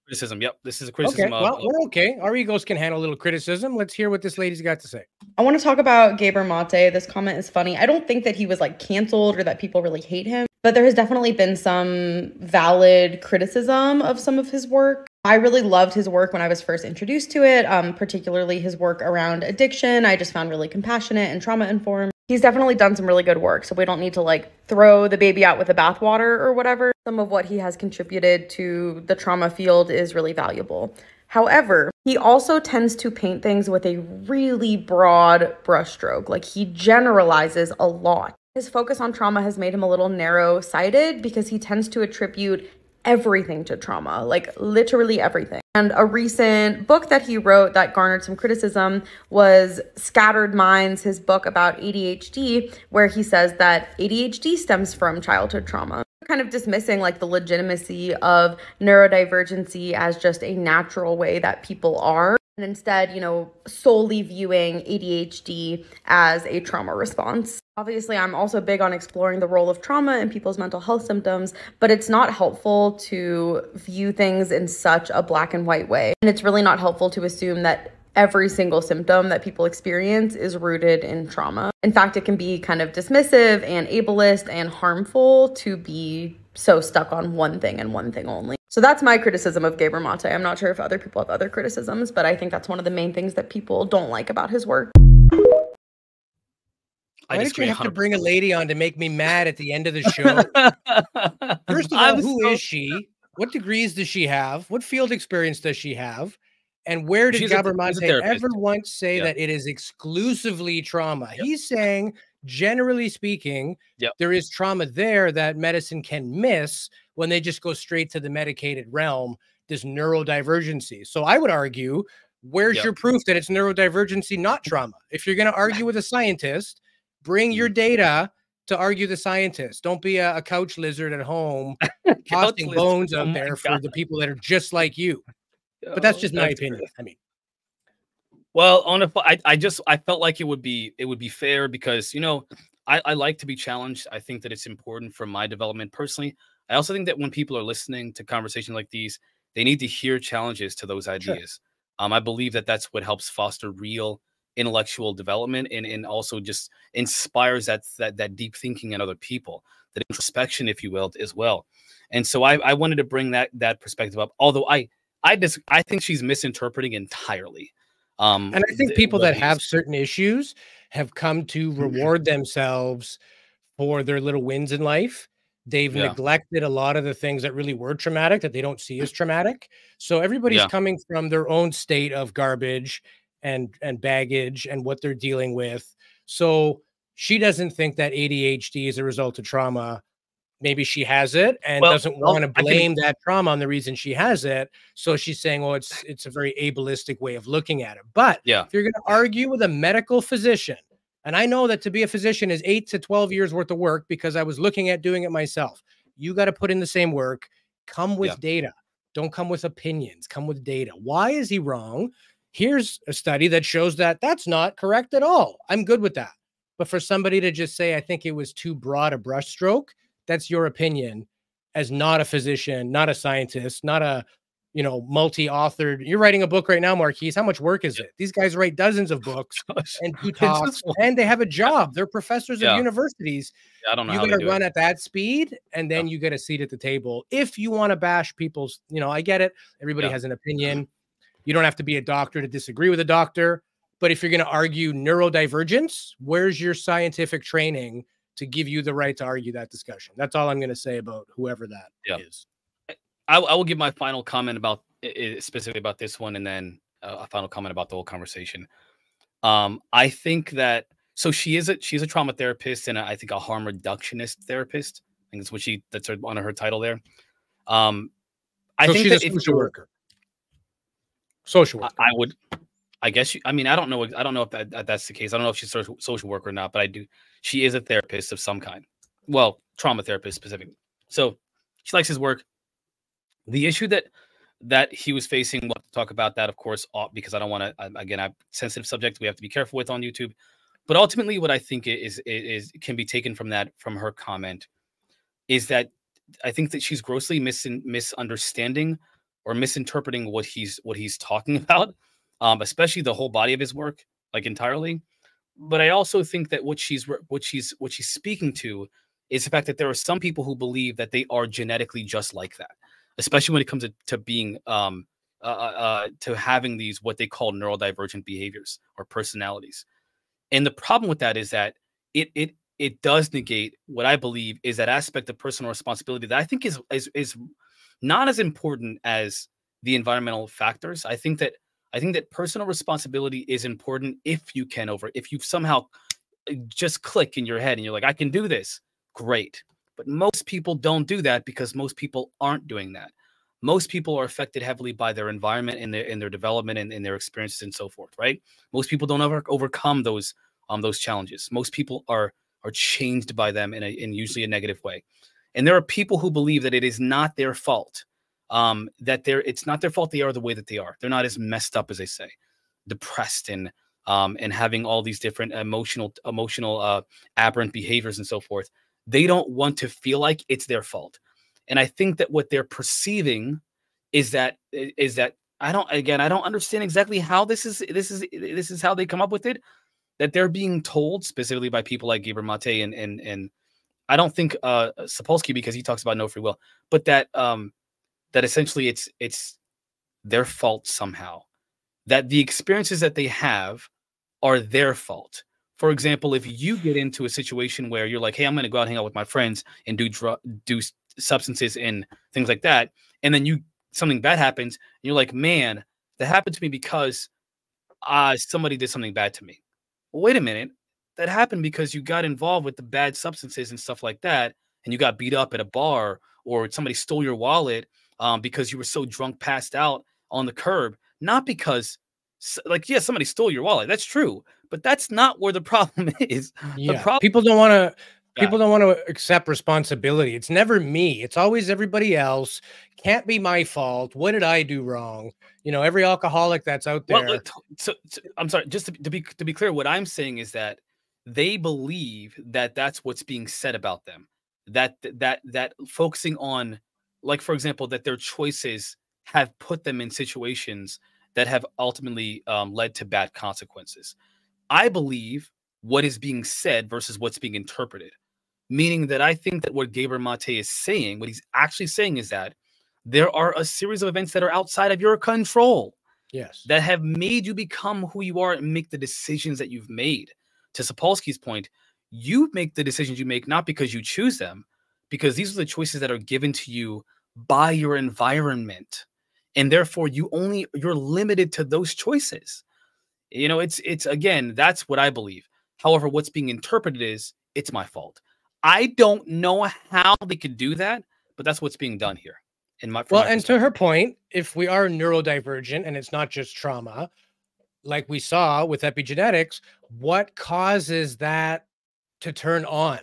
Criticism. Yep. This is a criticism. Okay. Well, we're okay. Our egos can handle a little criticism. Let's hear what this lady's got to say. I want to talk about Gaber Mate. This comment is funny. I don't think that he was like canceled or that people really hate him, but there has definitely been some valid criticism of some of his work. I really loved his work when I was first introduced to it, particularly his work around addiction. I just found really compassionate and trauma-informed. He's definitely done some really good work, so we don't need to like throw the baby out with the bathwater or whatever. Some of what he has contributed to the trauma field is really valuable. However, he also tends to paint things with a really broad brushstroke. Like he generalizes a lot. His focus on trauma has made him a little narrow-sighted because he tends to attribute everything to trauma, like literally everything. And a recent book that he wrote that garnered some criticism was Scattered Minds, his book about ADHD, where he says that ADHD stems from childhood trauma. Kind of dismissing like the legitimacy of neurodivergency as just a natural way that people are. And instead, solely viewing ADHD as a trauma response. Obviously, I'm also big on exploring the role of trauma in people's mental health symptoms, but it's not helpful to view things in such a black and white way. And it's really not helpful to assume that every single symptom that people experience is rooted in trauma. In fact, it can be kind of dismissive and ableist and harmful to be so stuck on one thing and one thing only. So that's my criticism of Gaber Mate. I'm not sure if other people have other criticisms, but I think that's one of the main things that people don't like about his work. Why did you have to bring a lady on to make me mad at the end of the show? First of all, who is she? What degrees does she have? What field experience does she have? And where did Gaber Mate ever once say that it is exclusively trauma? He's saying, generally speaking, there is trauma there that medicine can miss when they just go straight to the medicated realm, this neurodivergency. So I would argue Where's your proof that it's neurodivergency, not trauma? If you're going to argue with a scientist, bring your data to argue the scientist. Don't be a couch lizard at home tossing bones out there for the people that are just like you. But that's just my opinion. I mean, well, I felt like it would be fair because, you know, I like to be challenged. I think that it's important for my development personally. I also think that when people are listening to conversations like these, they need to hear challenges to those ideas. Sure. I believe that that's what helps foster real intellectual development and also just inspires that deep thinking in other people, that introspection, if you will, as well. And so I wanted to bring that perspective up. Although I think she's misinterpreting entirely. And I think people that have certain issues have come to reward themselves for their little wins in life. They've neglected a lot of the things that really were traumatic that they don't see as traumatic. So everybody's coming from their own state of garbage and baggage and what they're dealing with. So she doesn't think that ADHD is a result of trauma. Maybe she has it and doesn't want to blame that trauma on the reason she has it. So she's saying, oh, it's a very ableistic way of looking at it. But if you're going to argue with a medical physician, and I know that to be a physician is 8 to 12 years worth of work because I was looking at doing it myself. You got to put in the same work. Come with data. Don't come with opinions. Come with data. Why is he wrong? Here's a study that shows that that's not correct at all. I'm good with that. But for somebody to just say, I think it was too broad a brushstroke, that's your opinion as not a physician, not a scientist, not a, you know, multi-authored. You're writing a book right now, Marquise. How much work is it? These guys write dozens of books and do talks, and they have a job. They're professors of universities. I don't know. You got to run at that speed, and then you get a seat at the table. If you want to bash people's, you know, I get it. Everybody has an opinion. You don't have to be a doctor to disagree with a doctor. But if you're going to argue neurodivergence, where's your scientific training to give you the right to argue that discussion? That's all I'm going to say about whoever that is. I will give my final comment about specifically about this one, and then a final comment about the whole conversation. I think that she's a trauma therapist and I think a harm reductionist therapist. I think that's what that's on her title there. I think she's a social worker. Social worker. I guess I don't know if that's the case. I don't know if she's a social worker or not, but she is a therapist of some kind. Well, trauma therapist specifically. So she likes his work. The issue that he was facing, we'll have to talk about that, of course, because I don't want to, again, a sensitive subject we have to be careful with on YouTube. But ultimately, what I think is can be taken from her comment is that I think that she's grossly misunderstanding or misinterpreting what he's talking about, especially the whole body of his work, like entirely. But I also think that what she's speaking to is the fact that there are some people who believe that they are genetically just like that, especially when it comes to being to having these what they call neurodivergent behaviors or personalities. And the problem with that is that it does negate what I believe is that aspect of personal responsibility that I think is not as important as the environmental factors. I think that personal responsibility is important if you somehow just click in your head and you're like, I can do this. Great. But most people don't do that because most people aren't doing that. Most people are affected heavily by their environment and their development and their experiences and so forth, right? Most people don't ever overcome those challenges. Most people are changed by them in usually a negative way. And there are people who believe that it is not their fault, it's not their fault they are the way that they are. They're not as messed up as they say, depressed and having all these different emotional aberrant behaviors and so forth. They don't want to feel like it's their fault. And I think that what they're perceiving is that I don't understand exactly how this is how they come up with it, that they're being told specifically by people like Gabor Mate and I don't think Sapolsky, because he talks about no free will, but that essentially it's their fault somehow, that the experiences that they have are their fault. For example, if you get into a situation where you're like, hey, I'm going to go out and hang out with my friends and do substances and things like that, and then something bad happens, and you're like, man, that happened to me because somebody did something bad to me. Well, wait a minute. That happened because you got involved with the bad substances and stuff like that, and you got beat up at a bar, or somebody stole your wallet because you were so drunk, passed out on the curb, not because Like, yeah, somebody stole your wallet. That's true, but that's not where the problem is. The Yeah, problem. people don't want to accept responsibility. It's never me. It's always everybody else. Can't be my fault. What did I do wrong? You know, every alcoholic that's out Well, there. so I'm sorry. Just to be clear, what I'm saying is that they believe that that's what's being said about them. That focusing on, like, for example, that their choices have put them in situations that have ultimately led to bad consequences. I believe what is being said versus what's being interpreted. Meaning that I think that what Gabriel Mate is saying, what he's actually saying is that there are a series of events that are outside of your control Yes. that have made you become who you are and make the decisions that you've made. To Sapolsky's point, you make the decisions you make not because you choose them, because these are the choices that are given to you by your environment. And therefore you're limited to those choices. You know, it's again, that's what I believe. However, what's being interpreted is it's my fault. I don't know how they could do that, but that's what's being done here. Well, and to her point, if we are neurodivergent and it's not just trauma, like we saw with epigenetics, what causes that to turn on?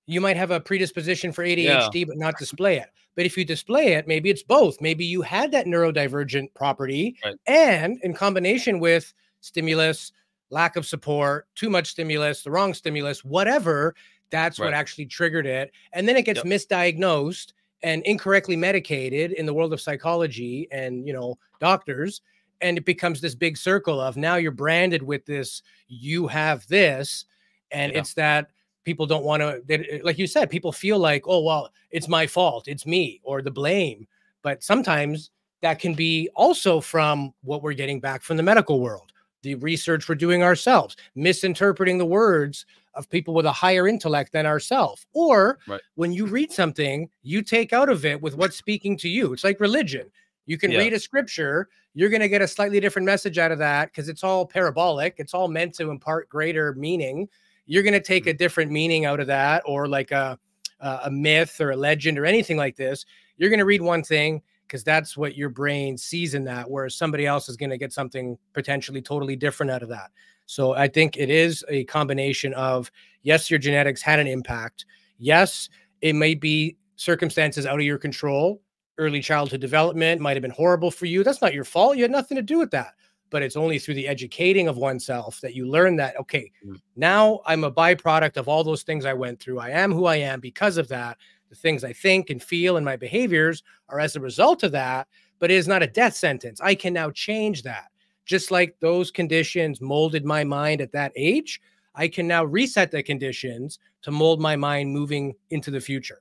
You might have a predisposition for ADHD, but not display it. But if you display it, maybe it's both. Maybe you had that neurodivergent property, and in combination with stimulus, lack of support, too much stimulus, the wrong stimulus, whatever, that's what actually triggered it. And then it gets misdiagnosed and incorrectly medicated in the world of psychology and, you know, doctors. And it becomes this big circle of now you're branded with this, you have this. And it's that people don't want to, like you said, people feel like, oh, well, it's my fault. It's me, or the blame. But sometimes that can be also from what we're getting back from the medical world, the research we're doing ourselves, misinterpreting the words of people with a higher intellect than ourselves. Or when you read something, you take out of it with what's speaking to you. It's like religion. You can read a scripture, you're going to get a slightly different message out of that because it's all parabolic. It's all meant to impart greater meaning. You're going to take a different meaning out of that, or like a myth or a legend or anything like this. You're going to read one thing because that's what your brain sees in that, whereas somebody else is going to get something potentially totally different out of that. So I think it is a combination of, yes, your genetics had an impact. Yes, it may be circumstances out of your control. Early childhood development might have been horrible for you. That's not your fault. You had nothing to do with that. But it's only through the educating of oneself that you learn that, okay, now I'm a byproduct of all those things I went through. I am who I am because of that. The things I think and feel and my behaviors are as a result of that, but it is not a death sentence. I can now change that. Just like those conditions molded my mind at that age, I can now reset the conditions to mold my mind moving into the future.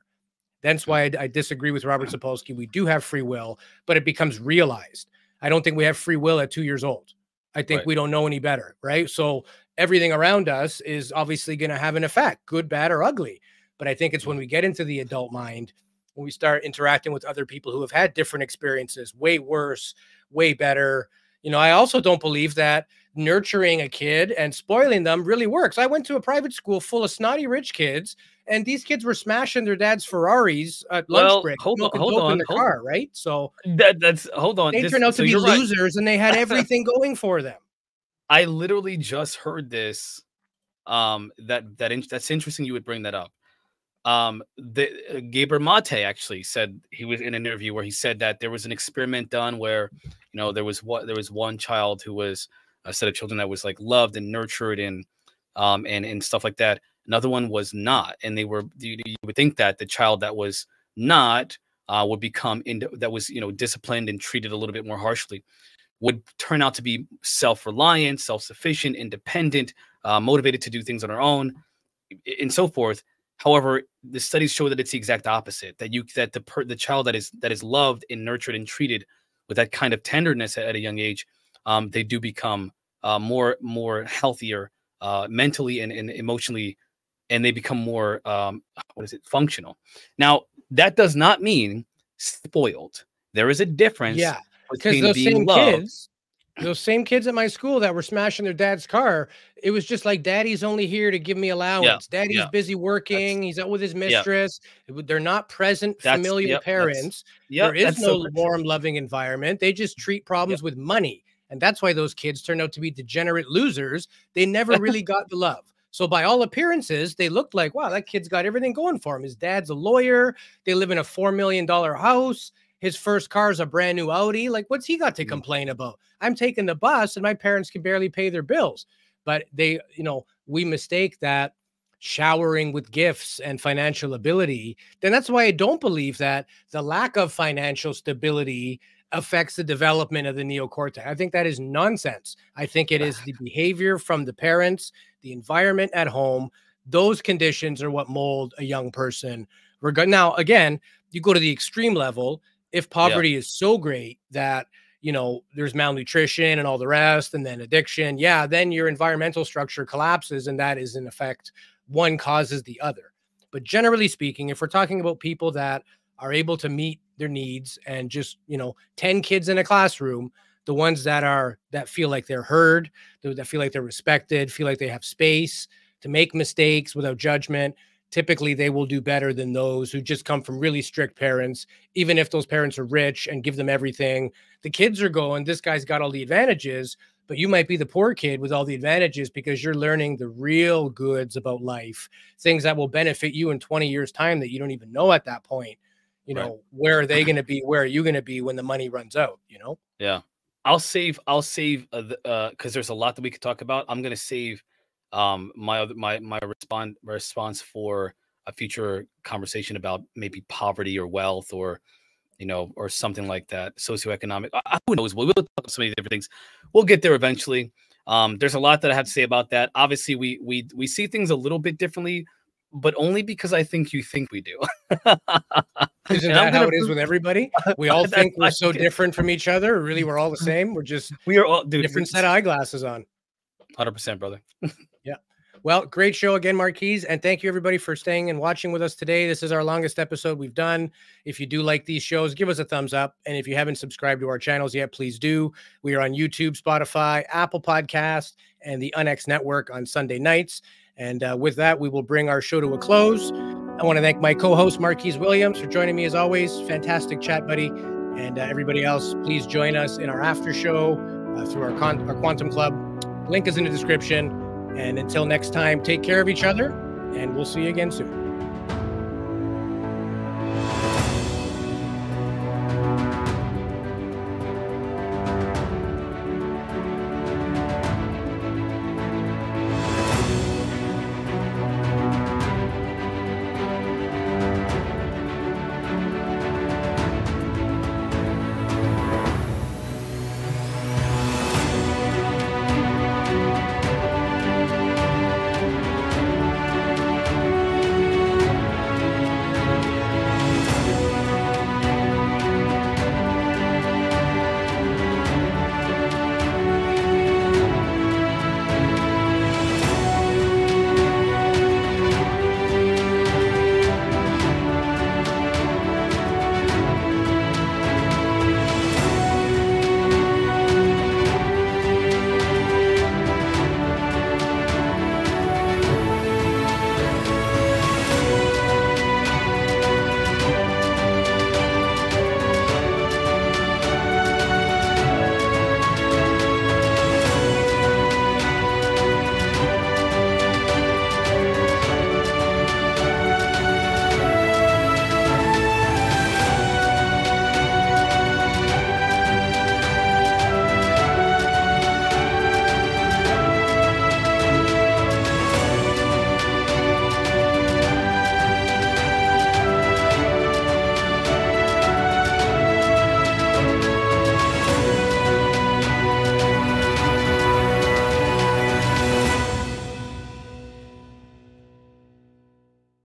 That's why I disagree with Robert Sapolsky. We do have free will, but it becomes realized. I don't think we have free will at 2 years old. I think we don't know any better, right? So everything around us is obviously going to have an effect, good, bad, or ugly. But I think it's when we get into the adult mind, when we start interacting with other people who have had different experiences, way worse, way better. You know, I also don't believe that nurturing a kid and spoiling them really works. I went to a private school full of snotty rich kids, and these kids were smashing their dad's Ferraris at lunch break, smoking dope in the car, right? So that's hold on. They turned out to be losers, and they had everything going for them. I literally just heard this. That's interesting. You would bring that up. Gabriel Mate actually said, he was in an interview where he said that there was an experiment done where, you know, there was one child who was a set of children that was like loved and nurtured and stuff like that. Another one was not, and you would think that the child that was not would become that was, you know, disciplined and treated a little bit more harshly, would turn out to be self-reliant, self-sufficient, independent, motivated to do things on their own, and so forth. However, the studies show that it's the exact opposite. That the child that is loved and nurtured and treated with that kind of tenderness at a young age, they do become more healthier mentally and emotionally, and they become more functional. Now, that does not mean spoiled. There is a difference. Yeah, because those same kids at my school that were smashing their dad's car, it was just like, daddy's only here to give me allowance. Daddy's busy working. He's out with his mistress. They're not present familial parents. There is no warm, loving environment. They just treat problems with money. And that's why those kids turn out to be degenerate losers. They never really got the love. So by all appearances, they looked like, wow, that kid's got everything going for him. His dad's a lawyer. They live in a $4 million house. His first car is a brand new Audi. Like, what's he got to complain about? I'm taking the bus and my parents can barely pay their bills. But they, we mistake that showering with gifts and financial ability. Then that's why I don't believe that the lack of financial stability affects the development of the neocortex. I think that is nonsense. I think it is the behavior from the parents, the environment at home. Those conditions are what mold a young person. Now, again, you go to the extreme level. If poverty is so great that, there's malnutrition and all the rest, and then addiction, then your environmental structure collapses, and that is in effect, one causes the other. But generally speaking, if we're talking about people that are able to meet their needs and just, 10 kids in a classroom, the ones that feel like they're heard, that feel like they're respected, feel like they have space to make mistakes without judgment, typically they will do better than those who just come from really strict parents. Even if those parents are rich and give them everything, the kids are going, this guy's got all the advantages, but you might be the poor kid with all the advantages because you're learning the real goods about life, things that will benefit you in 20 years time that you don't even know at that point. Where are they going to be? Where are you going to be when the money runs out? Yeah. I'll save because there's a lot that we could talk about. I'm going to save my response for a future conversation about maybe poverty or wealth or something like that, socioeconomic. Who knows? We'll talk about so many different things. We'll get there eventually. There's a lot that I have to say about that. Obviously, we see things a little bit differently, but only because I think you think we do. Isn't that how it is with everybody? We all think we're so different from each other. Really, we're all the same. We are all different set of eyeglasses on. 100%, brother. Yeah. Well, great show again, Marquise. And thank you, everybody, for staying and watching with us today. This is our longest episode we've done. If you do like these shows, give us a thumbs up. And if you haven't subscribed to our channels yet, please do. We are on YouTube, Spotify, Apple Podcast, and the UNX Network on Sunday nights. And with that, we will bring our show to a close. I want to thank my co-host, Marquise Williams, for joining me as always. Fantastic chat, buddy. And everybody else, please join us in our after show through our Quantum Club. Link is in the description. And until next time, take care of each other, and we'll see you again soon.